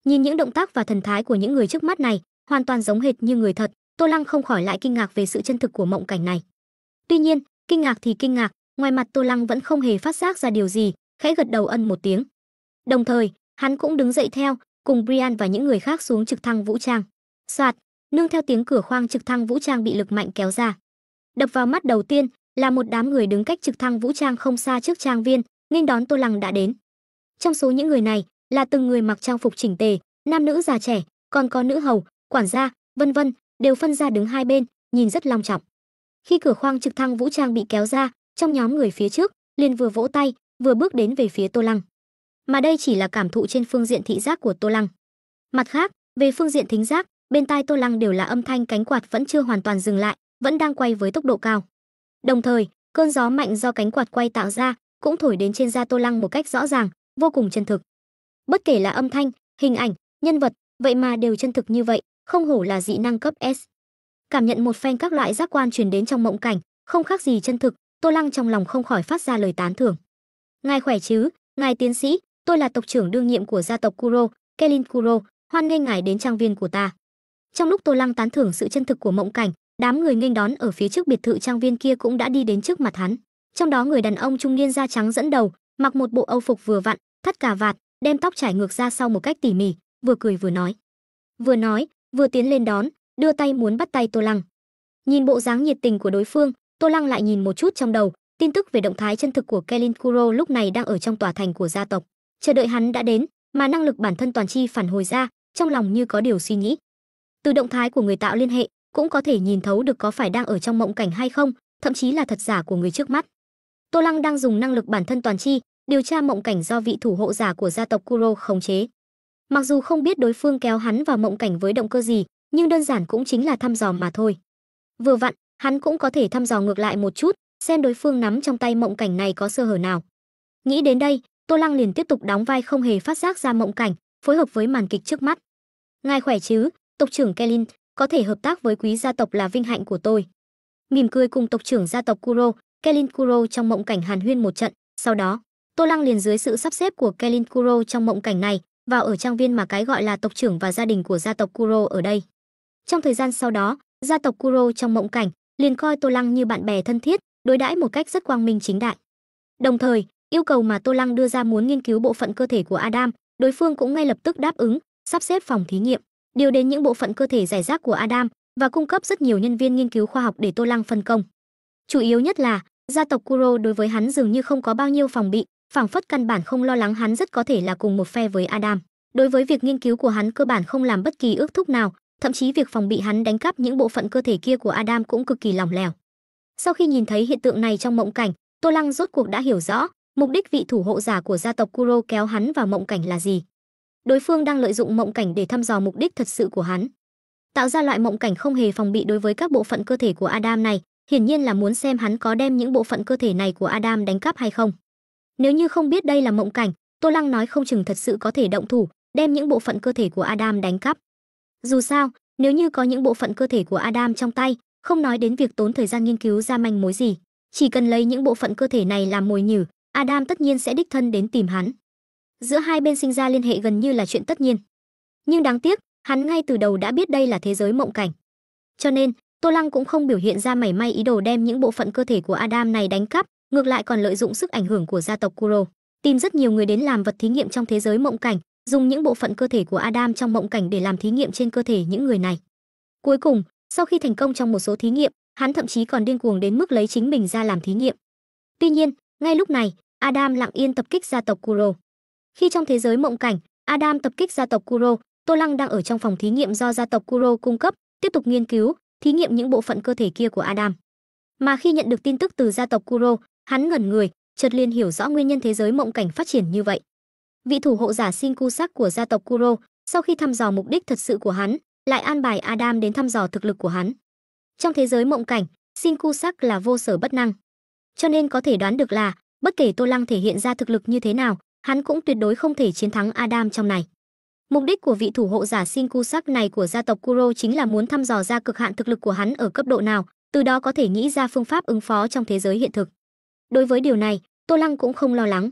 Nhìn những động tác và thần thái của những người trước mắt này, hoàn toàn giống hệt như người thật, Tô Lăng không khỏi lại kinh ngạc về sự chân thực của mộng cảnh này. Tuy nhiên, kinh ngạc thì kinh ngạc, ngoài mặt Tô Lăng vẫn không hề phát giác ra điều gì, khẽ gật đầu ân một tiếng. Đồng thời, hắn cũng đứng dậy theo, cùng Brian và những người khác xuống trực thăng vũ trang. Soạt, nương theo tiếng cửa khoang trực thăng vũ trang bị lực mạnh kéo ra. Đập vào mắt đầu tiên là một đám người đứng cách trực thăng vũ trang không xa trước trang viên, nghênh đón Tô Lăng đã đến. Trong số những người này là từng người mặc trang phục chỉnh tề, nam nữ già trẻ, còn có nữ hầu, quản gia, vân vân, đều phân ra đứng hai bên, nhìn rất long trọng. Khi cửa khoang trực thăng vũ trang bị kéo ra, trong nhóm người phía trước liền vừa vỗ tay, vừa bước đến về phía Tô Lăng. Mà đây chỉ là cảm thụ trên phương diện thị giác của Tô Lăng. Mặt khác, về phương diện thính giác, bên tai Tô Lăng đều là âm thanh cánh quạt vẫn chưa hoàn toàn dừng lại, vẫn đang quay với tốc độ cao. Đồng thời, cơn gió mạnh do cánh quạt quay tạo ra cũng thổi đến trên da Tô Lăng một cách rõ ràng, vô cùng chân thực. Bất kể là âm thanh, hình ảnh, nhân vật, vậy mà đều chân thực như vậy, không hổ là dị năng cấp S. Cảm nhận một phen các loại giác quan truyền đến trong mộng cảnh, không khác gì chân thực, Tô Lăng trong lòng không khỏi phát ra lời tán thưởng. Ngài khỏe chứ, ngài tiến sĩ, tôi là tộc trưởng đương nhiệm của gia tộc Kuro, Kelin Kuro, hoan nghênh ngài đến trang viên của ta. Trong lúc Tô Lăng tán thưởng sự chân thực của mộng cảnh, đám người nghênh đón ở phía trước biệt thự trang viên kia cũng đã đi đến trước mặt hắn. Trong đó người đàn ông trung niên da trắng dẫn đầu, mặc một bộ âu phục vừa vặn, thắt cà vạt, đem tóc trải ngược ra sau một cách tỉ mỉ, vừa cười vừa nói. Vừa tiến lên đón, đưa tay muốn bắt tay Tô Lăng. Nhìn bộ dáng nhiệt tình của đối phương, Tô Lăng lại nhìn một chút trong đầu, tin tức về động thái chân thực của Kelin Kuro lúc này đang ở trong tòa thành của gia tộc, chờ đợi hắn đã đến, mà năng lực bản thân toàn chi phản hồi ra, trong lòng như có điều suy nghĩ. Từ động thái của người tạo liên hệ, cũng có thể nhìn thấu được có phải đang ở trong mộng cảnh hay không, thậm chí là thật giả của người trước mắt. Tô Lăng đang dùng năng lực bản thân toàn chi, điều tra mộng cảnh do vị thủ hộ giả của gia tộc Kuro khống chế. Mặc dù không biết đối phương kéo hắn vào mộng cảnh với động cơ gì, nhưng đơn giản cũng chính là thăm dò mà thôi. Vừa vặn, hắn cũng có thể thăm dò ngược lại một chút, xem đối phương nắm trong tay mộng cảnh này có sơ hở nào. Nghĩ đến đây, Tô Lăng liền tiếp tục đóng vai không hề phát giác ra mộng cảnh, phối hợp với màn kịch trước mắt. Ngài khỏe chứ, tộc trưởng Kelin, có thể hợp tác với quý gia tộc là vinh hạnh của tôi. Mỉm cười cùng tộc trưởng gia tộc Kuro, Kelin Kuro trong mộng cảnh hàn huyên một trận, sau đó, Tô Lăng liền dưới sự sắp xếp của Kelin Kuro trong mộng cảnh này, vào ở trang viên mà cái gọi là tộc trưởng và gia đình của gia tộc Kuro ở đây. Trong thời gian sau đó, gia tộc Kuro trong mộng cảnh liền coi Tô Lăng như bạn bè thân thiết, đối đãi một cách rất quang minh chính đại. Đồng thời, yêu cầu mà Tô Lăng đưa ra muốn nghiên cứu bộ phận cơ thể của Adam, đối phương cũng ngay lập tức đáp ứng, sắp xếp phòng thí nghiệm, điều đến những bộ phận cơ thể rải rác của Adam và cung cấp rất nhiều nhân viên nghiên cứu khoa học để Tô Lăng phân công. Chủ yếu nhất là, gia tộc Kuro đối với hắn dường như không có bao nhiêu phòng bị, phảng phất căn bản không lo lắng hắn rất có thể là cùng một phe với Adam. Đối với việc nghiên cứu của hắn cơ bản không làm bất kỳ ước thúc nào, thậm chí việc phòng bị hắn đánh cắp những bộ phận cơ thể kia của Adam cũng cực kỳ lỏng lẻo. Sau khi nhìn thấy hiện tượng này trong mộng cảnh, Tô Lăng rốt cuộc đã hiểu rõ mục đích vị thủ hộ giả của gia tộc Kuro kéo hắn vào mộng cảnh là gì. Đối phương đang lợi dụng mộng cảnh để thăm dò mục đích thật sự của hắn. Tạo ra loại mộng cảnh không hề phòng bị đối với các bộ phận cơ thể của Adam này, hiển nhiên là muốn xem hắn có đem những bộ phận cơ thể này của Adam đánh cắp hay không. Nếu như không biết đây là mộng cảnh, Tô Lăng nói không chừng thật sự có thể động thủ, đem những bộ phận cơ thể của Adam đánh cắp. Dù sao, nếu như có những bộ phận cơ thể của Adam trong tay, không nói đến việc tốn thời gian nghiên cứu ra manh mối gì, chỉ cần lấy những bộ phận cơ thể này làm mồi nhử, Adam tất nhiên sẽ đích thân đến tìm hắn. Giữa hai bên sinh ra liên hệ gần như là chuyện tất nhiên. Nhưng đáng tiếc, hắn ngay từ đầu đã biết đây là thế giới mộng cảnh. Cho nên, Tô Lăng cũng không biểu hiện ra mảy may ý đồ đem những bộ phận cơ thể của Adam này đánh cắp, ngược lại còn lợi dụng sức ảnh hưởng của gia tộc Kuro, tìm rất nhiều người đến làm vật thí nghiệm trong thế giới mộng cảnh, dùng những bộ phận cơ thể của Adam trong mộng cảnh để làm thí nghiệm trên cơ thể những người này. Cuối cùng, sau khi thành công trong một số thí nghiệm, hắn thậm chí còn điên cuồng đến mức lấy chính mình ra làm thí nghiệm. Tuy nhiên, ngay lúc này, Adam lặng yên tập kích gia tộc Kuro. Khi trong thế giới mộng cảnh, Adam tập kích gia tộc Kuro, Tô Lăng đang ở trong phòng thí nghiệm do gia tộc Kuro cung cấp, tiếp tục nghiên cứu, thí nghiệm những bộ phận cơ thể kia của Adam. Mà khi nhận được tin tức từ gia tộc Kuro, hắn ngẩn người, chợt liền hiểu rõ nguyên nhân thế giới mộng cảnh phát triển như vậy. Vị thủ hộ giả Shinkusak của gia tộc Kuro, sau khi thăm dò mục đích thật sự của hắn, lại an bài Adam đến thăm dò thực lực của hắn. Trong thế giới mộng cảnh, Shinkusak là vô sở bất năng. Cho nên có thể đoán được là, bất kể Tô Lăng thể hiện ra thực lực như thế nào, hắn cũng tuyệt đối không thể chiến thắng Adam trong này. Mục đích của vị thủ hộ giả Shinkusak này của gia tộc Kuro chính là muốn thăm dò ra cực hạn thực lực của hắn ở cấp độ nào, từ đó có thể nghĩ ra phương pháp ứng phó trong thế giới hiện thực. Đối với điều này, Tô Lăng cũng không lo lắng.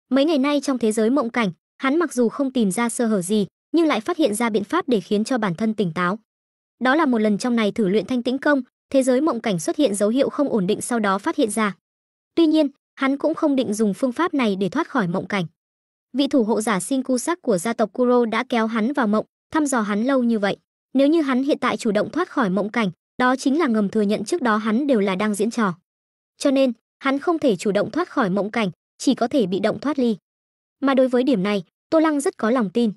Mấy ngày nay trong thế giới mộng cảnh, hắn mặc dù không tìm ra sơ hở gì, nhưng lại phát hiện ra biện pháp để khiến cho bản thân tỉnh táo. Đó là một lần trong này thử luyện thanh tĩnh công, thế giới mộng cảnh xuất hiện dấu hiệu không ổn định sau đó phát hiện ra. Tuy nhiên, hắn cũng không định dùng phương pháp này để thoát khỏi mộng cảnh. Vị thủ hộ giả Shinkusak của gia tộc Kuro đã kéo hắn vào mộng, thăm dò hắn lâu như vậy. Nếu như hắn hiện tại chủ động thoát khỏi mộng cảnh, đó chính là ngầm thừa nhận trước đó hắn đều là đang diễn trò. Cho nên, hắn không thể chủ động thoát khỏi mộng cảnh, chỉ có thể bị động thoát ly. Mà đối với điểm này, Tô Lăng rất có lòng tin.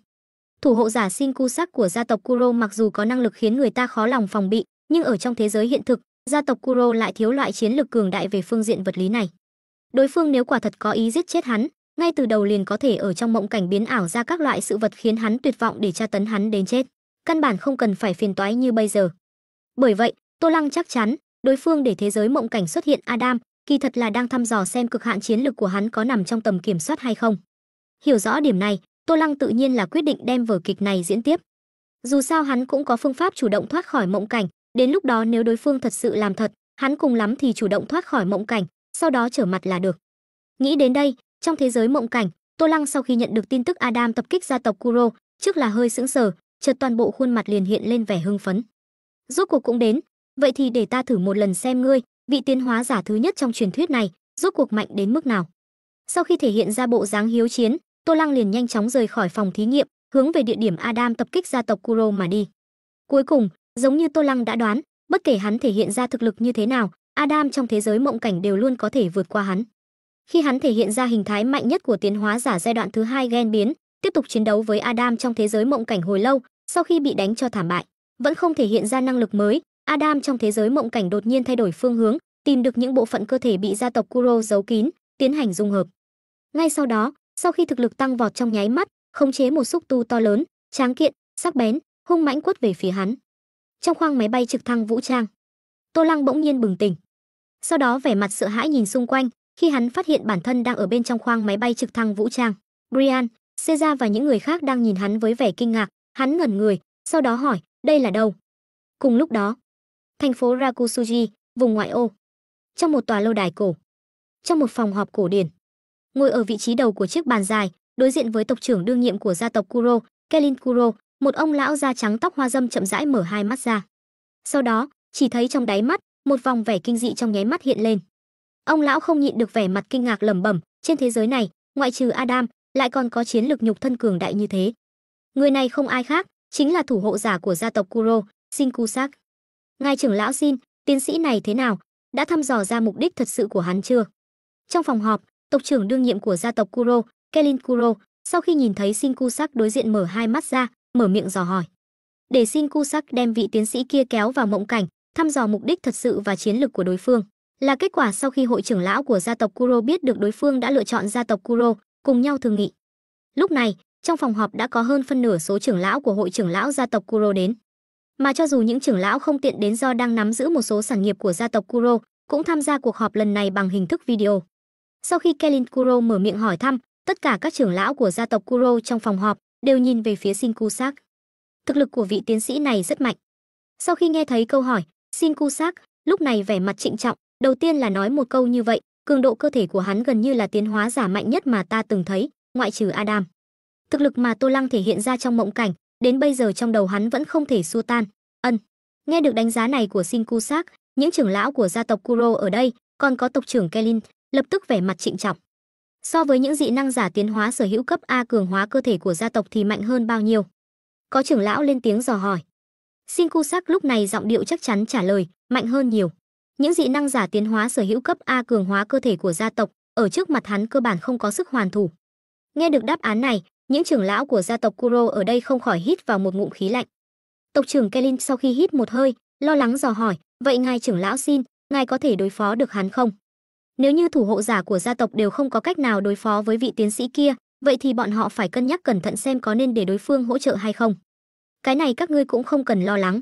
Thủ hộ giả Shinkusak của gia tộc Kuro mặc dù có năng lực khiến người ta khó lòng phòng bị, nhưng ở trong thế giới hiện thực, gia tộc Kuro lại thiếu loại chiến lực cường đại về phương diện vật lý này. Đối phương nếu quả thật có ý giết chết hắn, ngay từ đầu liền có thể ở trong mộng cảnh biến ảo ra các loại sự vật khiến hắn tuyệt vọng để tra tấn hắn đến chết. Căn bản không cần phải phiền toái như bây giờ. Bởi vậy, Tô Lăng chắc chắn, đối phương để thế giới mộng cảnh xuất hiện Adam, kỳ thật là đang thăm dò xem cực hạn chiến lực của hắn có nằm trong tầm kiểm soát hay không. Hiểu rõ điểm này, Tô Lăng tự nhiên là quyết định đem vở kịch này diễn tiếp. Dù sao hắn cũng có phương pháp chủ động thoát khỏi mộng cảnh, đến lúc đó nếu đối phương thật sự làm thật, hắn cùng lắm thì chủ động thoát khỏi mộng cảnh, sau đó trở mặt là được. Nghĩ đến đây, trong thế giới mộng cảnh, Tô Lăng sau khi nhận được tin tức Adam tập kích gia tộc Kuro, trước là hơi sững sờ, chợt toàn bộ khuôn mặt liền hiện lên vẻ hưng phấn. Rốt cuộc cũng đến, vậy thì để ta thử một lần xem ngươi, vị tiến hóa giả thứ nhất trong truyền thuyết này, rốt cuộc mạnh đến mức nào. Sau khi thể hiện ra bộ dáng hiếu chiến, Tô Lăng liền nhanh chóng rời khỏi phòng thí nghiệm, hướng về địa điểm Adam tập kích gia tộc Kuro mà đi. Cuối cùng, giống như Tô Lăng đã đoán, bất kể hắn thể hiện ra thực lực như thế nào, Adam trong thế giới mộng cảnh đều luôn có thể vượt qua hắn. Khi hắn thể hiện ra hình thái mạnh nhất của tiến hóa giả giai đoạn thứ 2 gen biến, tiếp tục chiến đấu với Adam trong thế giới mộng cảnh hồi lâu, sau khi bị đánh cho thảm bại, vẫn không thể hiện ra năng lực mới, Adam trong thế giới mộng cảnh đột nhiên thay đổi phương hướng, tìm được những bộ phận cơ thể bị gia tộc Kuro giấu kín, tiến hành dung hợp. Ngay sau đó, sau khi thực lực tăng vọt trong nháy mắt, khống chế một xúc tu to lớn, tráng kiện, sắc bén, hung mãnh quất về phía hắn. Trong khoang máy bay trực thăng vũ trang, Tô Lăng bỗng nhiên bừng tỉnh. Sau đó vẻ mặt sợ hãi nhìn xung quanh, khi hắn phát hiện bản thân đang ở bên trong khoang máy bay trực thăng vũ trang. Brian, Caesar và những người khác đang nhìn hắn với vẻ kinh ngạc, hắn ngẩn người, sau đó hỏi, đây là đâu? Cùng lúc đó, thành phố Rakusuji, vùng ngoại ô. Trong một tòa lâu đài cổ, trong một phòng họp cổ điển, ngồi ở vị trí đầu của chiếc bàn dài, đối diện với tộc trưởng đương nhiệm của gia tộc Kuro, Kelin Kuro, một ông lão da trắng tóc hoa râm chậm rãi mở hai mắt ra. Sau đó, chỉ thấy trong đáy mắt, một vòng vẻ kinh dị trong nháy mắt hiện lên. Ông lão không nhịn được vẻ mặt kinh ngạc lẩm bẩm, trên thế giới này, ngoại trừ Adam, lại còn có chiến lực nhục thân cường đại như thế. Người này không ai khác, chính là thủ hộ giả của gia tộc Kuro, Shinkusak. Ngài trưởng lão Shin, tiến sĩ này thế nào, đã thăm dò ra mục đích thật sự của hắn chưa? Trong phòng họp, tộc trưởng đương nhiệm của gia tộc Kuro, Kelin Kuro, sau khi nhìn thấy Shinkusak đối diện mở hai mắt ra, mở miệng dò hỏi. Để Shinkusak đem vị tiến sĩ kia kéo vào mộng cảnh, thăm dò mục đích thật sự và chiến lực của đối phương. Là kết quả sau khi hội trưởng lão của gia tộc Kuro biết được đối phương đã lựa chọn gia tộc Kuro, cùng nhau thương nghị. Lúc này, trong phòng họp đã có hơn phân nửa số trưởng lão của hội trưởng lão gia tộc Kuro đến. Mà cho dù những trưởng lão không tiện đến do đang nắm giữ một số sản nghiệp của gia tộc Kuro, cũng tham gia cuộc họp lần này bằng hình thức video. Sau khi Kelin Kuro mở miệng hỏi thăm, tất cả các trưởng lão của gia tộc Kuro trong phòng họp đều nhìn về phía Shinkusak. Thực lực của vị tiến sĩ này rất mạnh. Sau khi nghe thấy câu hỏi, Shinkusak lúc này vẻ mặt trịnh trọng, đầu tiên là nói một câu như vậy, cường độ cơ thể của hắn gần như là tiến hóa giả mạnh nhất mà ta từng thấy, ngoại trừ Adam. Thực lực mà Tô Lăng thể hiện ra trong mộng cảnh, đến bây giờ trong đầu hắn vẫn không thể xua tan. Nghe được đánh giá này của Shinkusak, những trưởng lão của gia tộc Kuro ở đây, còn có tộc trưởng Kelin, lập tức vẻ mặt trịnh trọng. So với những dị năng giả tiến hóa sở hữu cấp A cường hóa cơ thể của gia tộc thì mạnh hơn bao nhiêu? Có trưởng lão lên tiếng dò hỏi. Shinkusak lúc này giọng điệu chắc chắn trả lời, mạnh hơn nhiều. Những dị năng giả tiến hóa sở hữu cấp A cường hóa cơ thể của gia tộc, ở trước mặt hắn cơ bản không có sức hoàn thủ. Nghe được đáp án này, những trưởng lão của gia tộc Kuro ở đây không khỏi hít vào một ngụm khí lạnh. Tộc trưởng Kelin sau khi hít một hơi, lo lắng dò hỏi, vậy ngài trưởng lão Shin, ngài có thể đối phó được hắn không? Nếu như thủ hộ giả của gia tộc đều không có cách nào đối phó với vị tiến sĩ kia, vậy thì bọn họ phải cân nhắc cẩn thận xem có nên để đối phương hỗ trợ hay không. Cái này các ngươi cũng không cần lo lắng.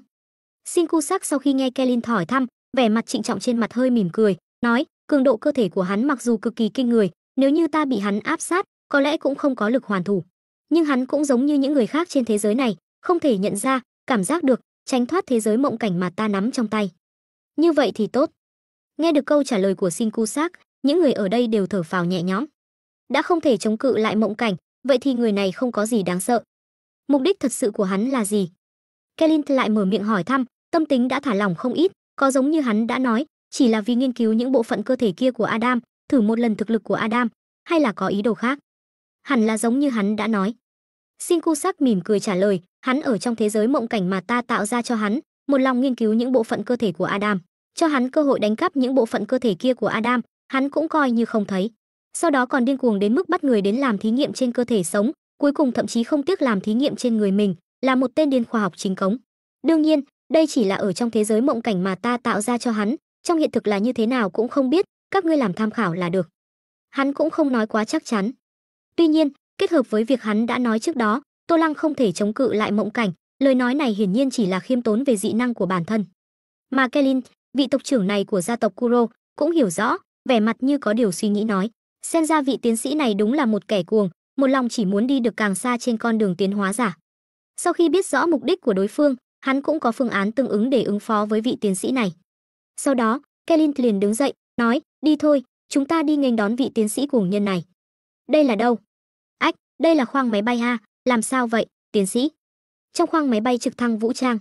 Shinkusak sau khi nghe Kelin hỏi thăm, vẻ mặt trịnh trọng trên mặt hơi mỉm cười, nói, cường độ cơ thể của hắn mặc dù cực kỳ kinh người, nếu như ta bị hắn áp sát, có lẽ cũng không có lực hoàn thủ. Nhưng hắn cũng giống như những người khác trên thế giới này, không thể nhận ra, cảm giác được, tránh thoát thế giới mộng cảnh mà ta nắm trong tay. Như vậy thì tốt. Nghe được câu trả lời của Shinkusak, những người ở đây đều thở phào nhẹ nhõm. Đã không thể chống cự lại mộng cảnh, vậy thì người này không có gì đáng sợ. Mục đích thật sự của hắn là gì? Kelin lại mở miệng hỏi thăm, tâm tính đã thả lỏng không ít, có giống như hắn đã nói, chỉ là vì nghiên cứu những bộ phận cơ thể kia của Adam, thử một lần thực lực của Adam, hay là có ý đồ khác? Hẳn là giống như hắn đã nói. Shinkusak mỉm cười trả lời, hắn ở trong thế giới mộng cảnh mà ta tạo ra cho hắn, một lòng nghiên cứu những bộ phận cơ thể của Adam, cho hắn cơ hội đánh cắp những bộ phận cơ thể kia của Adam, hắn cũng coi như không thấy. Sau đó còn điên cuồng đến mức bắt người đến làm thí nghiệm trên cơ thể sống, cuối cùng thậm chí không tiếc làm thí nghiệm trên người mình, là một tên điên khoa học chính cống. Đương nhiên, đây chỉ là ở trong thế giới mộng cảnh mà ta tạo ra cho hắn, trong hiện thực là như thế nào cũng không biết, các ngươi làm tham khảo là được. Hắn cũng không nói quá chắc chắn. Tuy nhiên, kết hợp với việc hắn đã nói trước đó, Tô Lăng không thể chống cự lại mộng cảnh, lời nói này hiển nhiên chỉ là khiêm tốn về dị năng của bản thân. Mà Kelin, vị tộc trưởng này của gia tộc Kuro, cũng hiểu rõ, vẻ mặt như có điều suy nghĩ nói, xem ra vị tiến sĩ này đúng là một kẻ cuồng, một lòng chỉ muốn đi được càng xa trên con đường tiến hóa giả. Sau khi biết rõ mục đích của đối phương, hắn cũng có phương án tương ứng để ứng phó với vị tiến sĩ này. Sau đó, Kelin liền đứng dậy, nói, đi thôi, chúng ta đi nghênh đón vị tiến sĩ cuồng nhân này. Đây là đâu? Ách, đây là khoang máy bay ha, làm sao vậy, tiến sĩ? Trong khoang máy bay trực thăng vũ trang.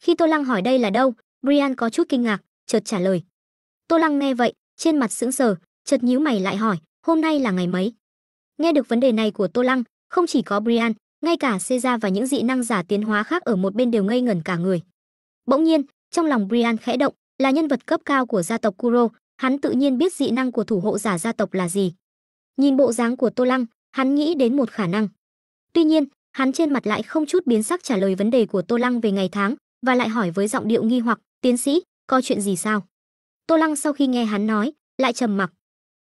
Khi Tô Lăng hỏi đây là đâu, Brian có chút kinh ngạc, chợt trả lời. Tô Lăng nghe vậy, trên mặt sững sờ, chợt nhíu mày lại hỏi, hôm nay là ngày mấy? Nghe được vấn đề này của Tô Lăng, không chỉ có Brian, ngay cả Caesar và những dị năng giả tiến hóa khác ở một bên đều ngây ngẩn cả người. Bỗng nhiên, trong lòng Brian khẽ động, là nhân vật cấp cao của gia tộc Kuro, hắn tự nhiên biết dị năng của thủ hộ giả gia tộc là gì. Nhìn bộ dáng của Tô Lăng, hắn nghĩ đến một khả năng. Tuy nhiên, hắn trên mặt lại không chút biến sắc trả lời vấn đề của Tô Lăng về ngày tháng, và lại hỏi với giọng điệu nghi hoặc, tiến sĩ, có chuyện gì sao? Tô Lăng sau khi nghe hắn nói, lại trầm mặc.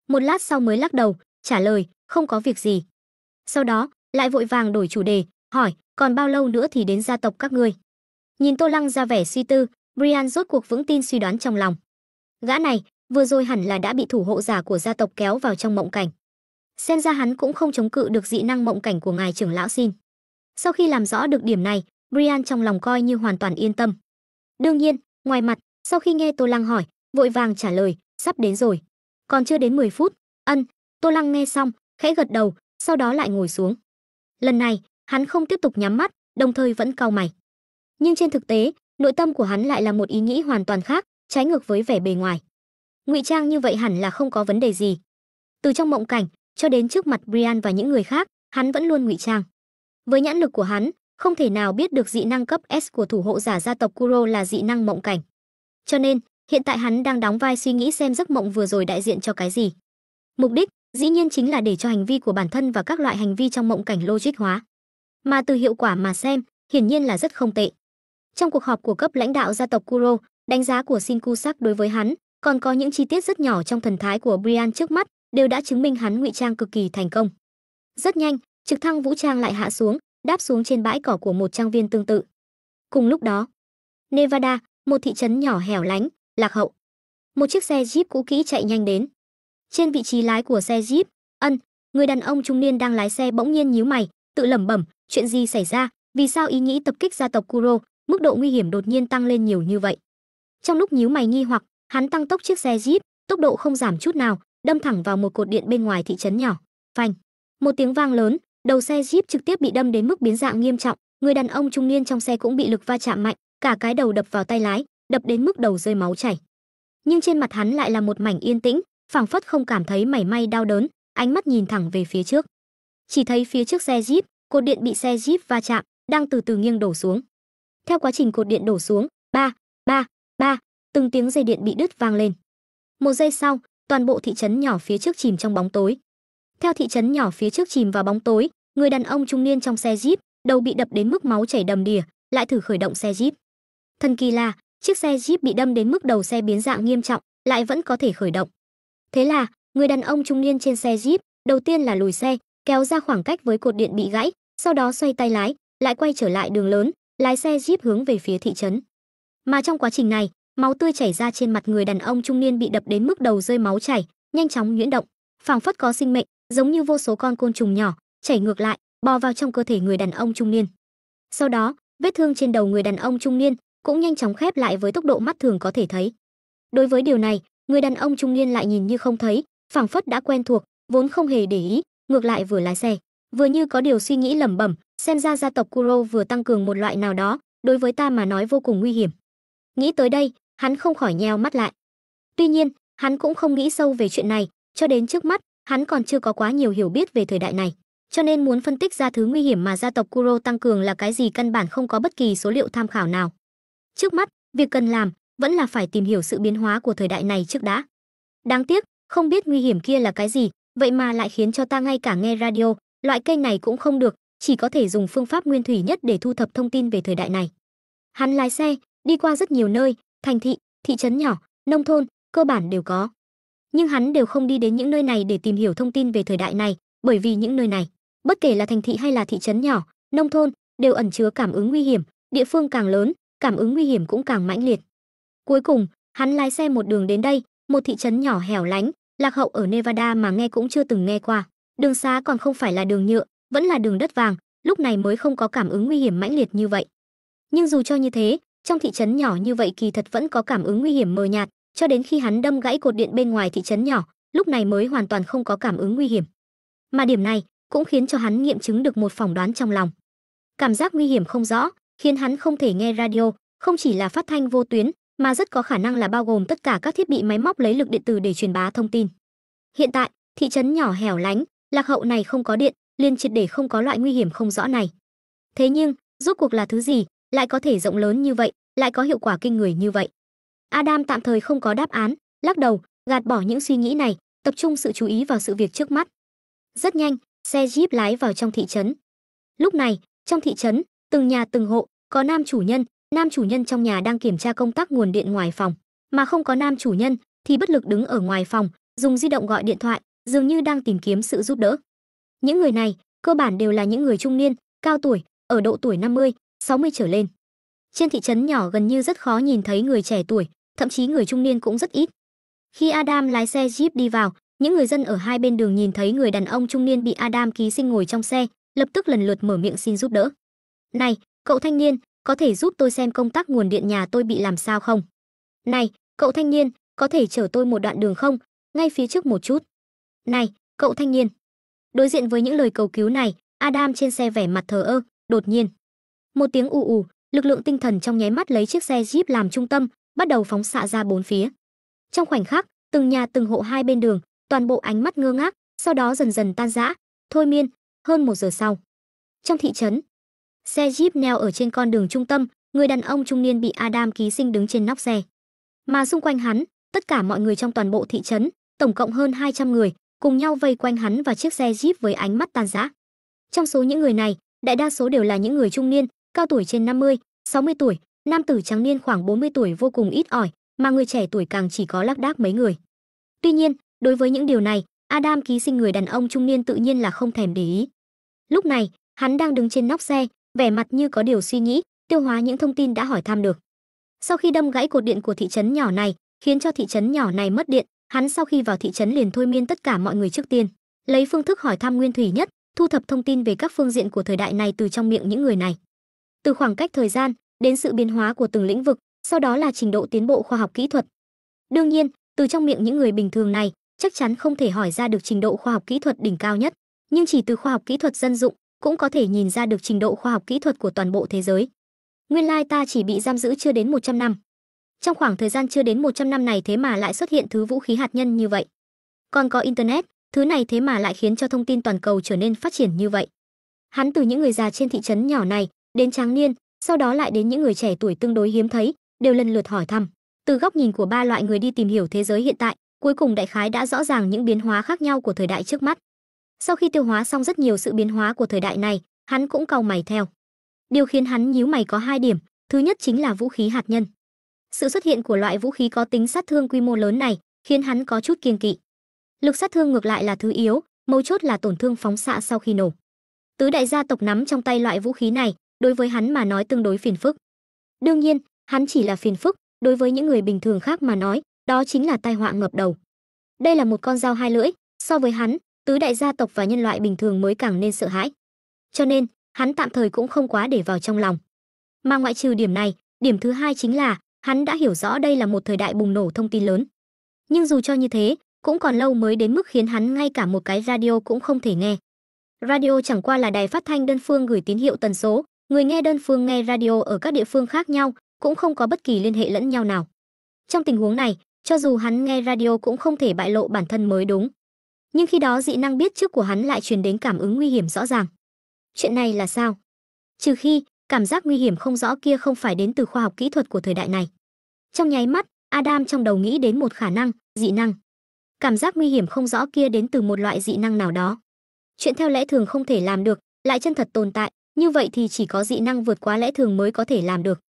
Một lát sau mới lắc đầu, trả lời, không có việc gì. Sau đó, lại vội vàng đổi chủ đề, hỏi, còn bao lâu nữa thì đến gia tộc các ngươi? Nhìn Tô Lăng ra vẻ suy tư, Brian rốt cuộc vững tin suy đoán trong lòng. Gã này, vừa rồi hẳn là đã bị thủ hộ giả của gia tộc kéo vào trong mộng cảnh. Xem ra hắn cũng không chống cự được dị năng mộng cảnh của ngài trưởng lão Shin. Sau khi làm rõ được điểm này, Brian trong lòng coi như hoàn toàn yên tâm. Đương nhiên, ngoài mặt, sau khi nghe Tô Lăng hỏi, vội vàng trả lời, sắp đến rồi. Còn chưa đến 10 phút. Tô Lăng nghe xong, khẽ gật đầu, sau đó lại ngồi xuống. Lần này, hắn không tiếp tục nhắm mắt, đồng thời vẫn cau mày. Nhưng trên thực tế, nội tâm của hắn lại là một ý nghĩ hoàn toàn khác, trái ngược với vẻ bề ngoài. Ngụy trang như vậy hẳn là không có vấn đề gì. Từ trong mộng cảnh cho đến trước mặt Brian và những người khác, hắn vẫn luôn ngụy trang. Với nhãn lực của hắn, không thể nào biết được dị năng cấp S của thủ hộ giả gia tộc Kuro là dị năng mộng cảnh. Cho nên, hiện tại hắn đang đóng vai suy nghĩ xem giấc mộng vừa rồi đại diện cho cái gì. Mục đích, dĩ nhiên chính là để cho hành vi của bản thân và các loại hành vi trong mộng cảnh logic hóa. Mà từ hiệu quả mà xem, hiển nhiên là rất không tệ. Trong cuộc họp của cấp lãnh đạo gia tộc Kuro, đánh giá của Shinkusak đối với hắn còn có những chi tiết rất nhỏ trong thần thái của Brian trước mắt đều đã chứng minh hắn ngụy trang cực kỳ thành công. Rất nhanh, trực thăng vũ trang lại hạ xuống, đáp xuống trên bãi cỏ của một trang viên tương tự. Cùng lúc đó, Nevada, một thị trấn nhỏ hẻo lánh, lạc hậu. Một chiếc xe Jeep cũ kỹ chạy nhanh đến. Trên vị trí lái của xe Jeep, người đàn ông trung niên đang lái xe bỗng nhiên nhíu mày, tự lẩm bẩm, chuyện gì xảy ra, vì sao ý nghĩ tập kích gia tộc Kuro, mức độ nguy hiểm đột nhiên tăng lên nhiều như vậy. Trong lúc nhíu mày nghi hoặc, hắn tăng tốc chiếc xe Jeep, tốc độ không giảm chút nào, đâm thẳng vào một cột điện bên ngoài thị trấn nhỏ. Phanh! Một tiếng vang lớn, đầu xe Jeep trực tiếp bị đâm đến mức biến dạng nghiêm trọng, người đàn ông trung niên trong xe cũng bị lực va chạm mạnh, cả cái đầu đập vào tay lái, đập đến mức đầu rơi máu chảy. Nhưng trên mặt hắn lại là một mảnh yên tĩnh, phảng phất không cảm thấy mảy may đau đớn, ánh mắt nhìn thẳng về phía trước. Chỉ thấy phía trước xe Jeep, cột điện bị xe Jeep va chạm, đang từ từ nghiêng đổ xuống. Theo quá trình cột điện đổ xuống, ba, từng tiếng dây điện bị đứt vang lên. Một giây sau, toàn bộ thị trấn nhỏ phía trước chìm trong bóng tối. Theo thị trấn nhỏ phía trước chìm vào bóng tối, người đàn ông trung niên trong xe Jeep, đầu bị đập đến mức máu chảy đầm đìa, lại thử khởi động xe Jeep. Thần kỳ là, chiếc xe Jeep bị đâm đến mức đầu xe biến dạng nghiêm trọng, lại vẫn có thể khởi động. Thế là, người đàn ông trung niên trên xe Jeep, đầu tiên là lùi xe, kéo ra khoảng cách với cột điện bị gãy, sau đó xoay tay lái, lại quay trở lại đường lớn, lái xe Jeep hướng về phía thị trấn. Mà trong quá trình này, máu tươi chảy ra trên mặt người đàn ông trung niên bị đập đến mức đầu rơi máu chảy, nhanh chóng nhuyễn động, phảng phất có sinh mệnh, giống như vô số con côn trùng nhỏ chảy ngược lại, bò vào trong cơ thể người đàn ông trung niên. Sau đó, vết thương trên đầu người đàn ông trung niên cũng nhanh chóng khép lại với tốc độ mắt thường có thể thấy. Đối với điều này, người đàn ông trung niên lại nhìn như không thấy, phảng phất đã quen thuộc, vốn không hề để ý, ngược lại vừa lái xe, vừa như có điều suy nghĩ lẩm bẩm, xem ra gia tộc Kuro vừa tăng cường một loại nào đó, đối với ta mà nói vô cùng nguy hiểm. Nghĩ tới đây, hắn không khỏi nheo mắt lại. Tuy nhiên, hắn cũng không nghĩ sâu về chuyện này, cho đến trước mắt, hắn còn chưa có quá nhiều hiểu biết về thời đại này, cho nên muốn phân tích ra thứ nguy hiểm mà gia tộc Kuro tăng cường là cái gì căn bản không có bất kỳ số liệu tham khảo nào. Trước mắt, việc cần làm vẫn là phải tìm hiểu sự biến hóa của thời đại này trước đã. Đáng tiếc, không biết nguy hiểm kia là cái gì, vậy mà lại khiến cho ta ngay cả nghe radio, loại kênh này cũng không được, chỉ có thể dùng phương pháp nguyên thủy nhất để thu thập thông tin về thời đại này. Hắn lái xe, đi qua rất nhiều nơi, thành thị, thị trấn nhỏ, nông thôn, cơ bản đều có. Nhưng hắn đều không đi đến những nơi này để tìm hiểu thông tin về thời đại này, bởi vì những nơi này, bất kể là thành thị hay là thị trấn nhỏ, nông thôn, đều ẩn chứa cảm ứng nguy hiểm, địa phương càng lớn, cảm ứng nguy hiểm cũng càng mãnh liệt. Cuối cùng, hắn lái xe một đường đến đây, một thị trấn nhỏ hẻo lánh, lạc hậu ở Nevada mà nghe cũng chưa từng nghe qua. Đường xá còn không phải là đường nhựa, vẫn là đường đất vàng, lúc này mới không có cảm ứng nguy hiểm mãnh liệt như vậy. Nhưng dù cho như thế, trong thị trấn nhỏ như vậy kỳ thật vẫn có cảm ứng nguy hiểm mờ nhạt, cho đến khi hắn đâm gãy cột điện bên ngoài thị trấn nhỏ, lúc này mới hoàn toàn không có cảm ứng nguy hiểm. Mà điểm này cũng khiến cho hắn nghiệm chứng được một phỏng đoán trong lòng. Cảm giác nguy hiểm không rõ, khiến hắn không thể nghe radio, không chỉ là phát thanh vô tuyến, mà rất có khả năng là bao gồm tất cả các thiết bị máy móc lấy lực điện tử để truyền bá thông tin. Hiện tại, thị trấn nhỏ hẻo lánh, lạc hậu này không có điện, liền triệt để không có loại nguy hiểm không rõ này. Thế nhưng, rốt cuộc là thứ gì, lại có thể rộng lớn như vậy, lại có hiệu quả kinh người như vậy? Adam tạm thời không có đáp án, lắc đầu, gạt bỏ những suy nghĩ này, tập trung sự chú ý vào sự việc trước mắt. Rất nhanh, xe Jeep lái vào trong thị trấn. Lúc này, trong thị trấn, từng nhà từng hộ, có nam chủ nhân trong nhà đang kiểm tra công tắc nguồn điện ngoài phòng, mà không có nam chủ nhân thì bất lực đứng ở ngoài phòng, dùng di động gọi điện thoại, dường như đang tìm kiếm sự giúp đỡ. Những người này, cơ bản đều là những người trung niên, cao tuổi, ở độ tuổi 50, 60 trở lên. Trên thị trấn nhỏ gần như rất khó nhìn thấy người trẻ tuổi, thậm chí người trung niên cũng rất ít. Khi Adam lái xe Jeep đi vào, những người dân ở hai bên đường nhìn thấy người đàn ông trung niên bị Adam ký sinh ngồi trong xe, lập tức lần lượt mở miệng xin giúp đỡ. "Này, cậu thanh niên, có thể giúp tôi xem công tắc nguồn điện nhà tôi bị làm sao không? Này, cậu thanh niên, có thể chở tôi một đoạn đường không? Ngay phía trước một chút. Này, cậu thanh niên." Đối diện với những lời cầu cứu này, Adam trên xe vẻ mặt thờ ơ, đột nhiên, một tiếng ù ù, lực lượng tinh thần trong nháy mắt lấy chiếc xe Jeep làm trung tâm, bắt đầu phóng xạ ra bốn phía. Trong khoảnh khắc, từng nhà từng hộ hai bên đường, toàn bộ ánh mắt ngơ ngác, sau đó dần dần tan rã, thôi miên. Hơn 1 giờ sau, trong thị trấn, xe Jeep neo ở trên con đường trung tâm, người đàn ông trung niên bị Adam ký sinh đứng trên nóc xe. Mà xung quanh hắn, tất cả mọi người trong toàn bộ thị trấn, tổng cộng hơn 200 người, cùng nhau vây quanh hắn và chiếc xe Jeep với ánh mắt tan rã. Trong số những người này, đại đa số đều là những người trung niên, cao tuổi trên 50, 60 tuổi, nam tử trắng niên khoảng 40 tuổi vô cùng ít ỏi, mà người trẻ tuổi càng chỉ có lác đác mấy người. Tuy nhiên, đối với những điều này, Adam ký sinh người đàn ông trung niên tự nhiên là không thèm để ý. Lúc này, hắn đang đứng trên nóc xe, vẻ mặt như có điều suy nghĩ, tiêu hóa những thông tin đã hỏi thăm được. Sau khi đâm gãy cột điện của thị trấn nhỏ này, khiến cho thị trấn nhỏ này mất điện, hắn sau khi vào thị trấn liền thôi miên tất cả mọi người trước tiên, lấy phương thức hỏi thăm nguyên thủy nhất, thu thập thông tin về các phương diện của thời đại này từ trong miệng những người này. Từ khoảng cách thời gian đến sự biến hóa của từng lĩnh vực, sau đó là trình độ tiến bộ khoa học kỹ thuật. Đương nhiên, từ trong miệng những người bình thường này, chắc chắn không thể hỏi ra được trình độ khoa học kỹ thuật đỉnh cao nhất, nhưng chỉ từ khoa học kỹ thuật dân dụng cũng có thể nhìn ra được trình độ khoa học kỹ thuật của toàn bộ thế giới. Nguyên lai ta chỉ bị giam giữ chưa đến 100 năm. Trong khoảng thời gian chưa đến 100 năm này thế mà lại xuất hiện thứ vũ khí hạt nhân như vậy. Còn có internet, thứ này thế mà lại khiến cho thông tin toàn cầu trở nên phát triển như vậy. Hắn từ những người già trên thị trấn nhỏ này đến tráng niên, sau đó lại đến những người trẻ tuổi tương đối hiếm thấy, đều lần lượt hỏi thăm. Từ góc nhìn của ba loại người đi tìm hiểu thế giới hiện tại, cuối cùng đại khái đã rõ ràng những biến hóa khác nhau của thời đại trước mắt. Sau khi tiêu hóa xong rất nhiều sự biến hóa của thời đại này, hắn cũng cau mày theo. Điều khiến hắn nhíu mày có hai điểm, thứ nhất chính là vũ khí hạt nhân. Sự xuất hiện của loại vũ khí có tính sát thương quy mô lớn này khiến hắn có chút kiêng kỵ. Lực sát thương ngược lại là thứ yếu, mấu chốt là tổn thương phóng xạ sau khi nổ. Tứ đại gia tộc nắm trong tay loại vũ khí này, đối với hắn mà nói tương đối phiền phức. Đương nhiên, hắn chỉ là phiền phức, đối với những người bình thường khác mà nói, đó chính là tai họa ngập đầu. Đây là một con dao hai lưỡi, so với hắn, tứ đại gia tộc và nhân loại bình thường mới càng nên sợ hãi. Cho nên, hắn tạm thời cũng không quá để vào trong lòng. Mà ngoại trừ điểm này, điểm thứ hai chính là hắn đã hiểu rõ đây là một thời đại bùng nổ thông tin lớn. Nhưng dù cho như thế, cũng còn lâu mới đến mức khiến hắn ngay cả một cái radio cũng không thể nghe. Radio chẳng qua là đài phát thanh đơn phương gửi tín hiệu tần số, người nghe đơn phương nghe radio ở các địa phương khác nhau, cũng không có bất kỳ liên hệ lẫn nhau nào. Trong tình huống này, cho dù hắn nghe radio cũng không thể bại lộ bản thân mới đúng. Nhưng khi đó dị năng biết trước của hắn lại truyền đến cảm ứng nguy hiểm rõ ràng. Chuyện này là sao? Trừ khi, cảm giác nguy hiểm không rõ kia không phải đến từ khoa học kỹ thuật của thời đại này. Trong nháy mắt, Adam trong đầu nghĩ đến một khả năng, dị năng. Cảm giác nguy hiểm không rõ kia đến từ một loại dị năng nào đó. Chuyện theo lẽ thường không thể làm được, lại chân thật tồn tại, như vậy thì chỉ có dị năng vượt quá lẽ thường mới có thể làm được.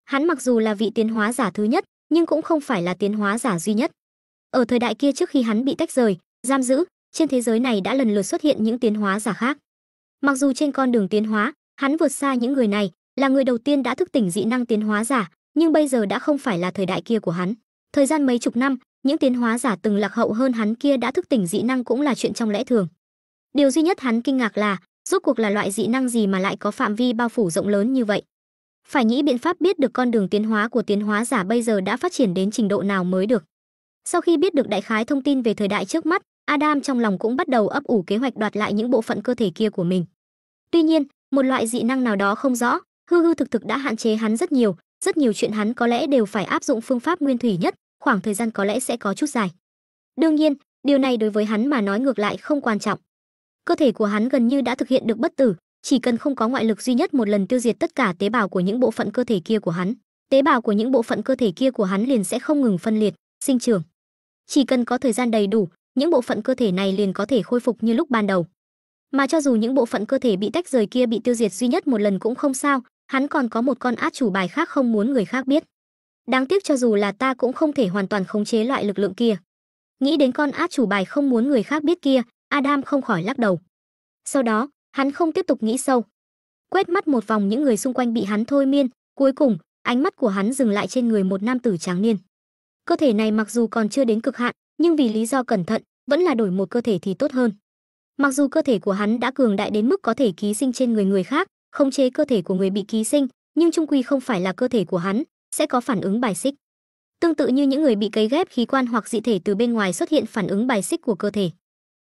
Hắn mặc dù là vị tiến hóa giả thứ nhất, nhưng cũng không phải là tiến hóa giả duy nhất. Ở thời đại kia trước khi hắn bị tách rời, giam giữ, trên thế giới này đã lần lượt xuất hiện những tiến hóa giả khác. Mặc dù trên con đường tiến hóa, hắn vượt xa những người này, là người đầu tiên đã thức tỉnh dị năng tiến hóa giả, nhưng bây giờ đã không phải là thời đại kia của hắn. Thời gian mấy chục năm, những tiến hóa giả từng lạc hậu hơn hắn kia đã thức tỉnh dị năng cũng là chuyện trong lẽ thường. Điều duy nhất hắn kinh ngạc là, rốt cuộc là loại dị năng gì mà lại có phạm vi bao phủ rộng lớn như vậy. Phải nghĩ biện pháp biết được con đường tiến hóa của tiến hóa giả bây giờ đã phát triển đến trình độ nào mới được. Sau khi biết được đại khái thông tin về thời đại trước mắt, Adam trong lòng cũng bắt đầu ấp ủ kế hoạch đoạt lại những bộ phận cơ thể kia của mình. Tuy nhiên, một loại dị năng nào đó không rõ, hư hư thực thực đã hạn chế hắn rất nhiều chuyện hắn có lẽ đều phải áp dụng phương pháp nguyên thủy nhất, khoảng thời gian có lẽ sẽ có chút dài. Đương nhiên, điều này đối với hắn mà nói ngược lại không quan trọng. Cơ thể của hắn gần như đã thực hiện được bất tử, chỉ cần không có ngoại lực duy nhất một lần tiêu diệt tất cả tế bào của những bộ phận cơ thể kia của hắn. Tế bào của những bộ phận cơ thể kia của hắn liền sẽ không ngừng phân liệt, sinh trưởng. Chỉ cần có thời gian đầy đủ, những bộ phận cơ thể này liền có thể khôi phục như lúc ban đầu. Mà cho dù những bộ phận cơ thể bị tách rời kia bị tiêu diệt duy nhất một lần cũng không sao, hắn còn có một con át chủ bài khác không muốn người khác biết. Đáng tiếc cho dù là ta cũng không thể hoàn toàn khống chế loại lực lượng kia. Nghĩ đến con át chủ bài không muốn người khác biết kia, Adam không khỏi lắc đầu. Sau đó, hắn không tiếp tục nghĩ sâu. Quét mắt một vòng những người xung quanh bị hắn thôi miên, cuối cùng, ánh mắt của hắn dừng lại trên người một nam tử tráng niên. Cơ thể này mặc dù còn chưa đến cực hạn, nhưng vì lý do cẩn thận, vẫn là đổi một cơ thể thì tốt hơn. Mặc dù cơ thể của hắn đã cường đại đến mức có thể ký sinh trên người khác, khống chế cơ thể của người bị ký sinh, nhưng chung quy không phải là cơ thể của hắn, sẽ có phản ứng bài xích. Tương tự như những người bị cấy ghép khí quan hoặc dị thể từ bên ngoài xuất hiện phản ứng bài xích của cơ thể.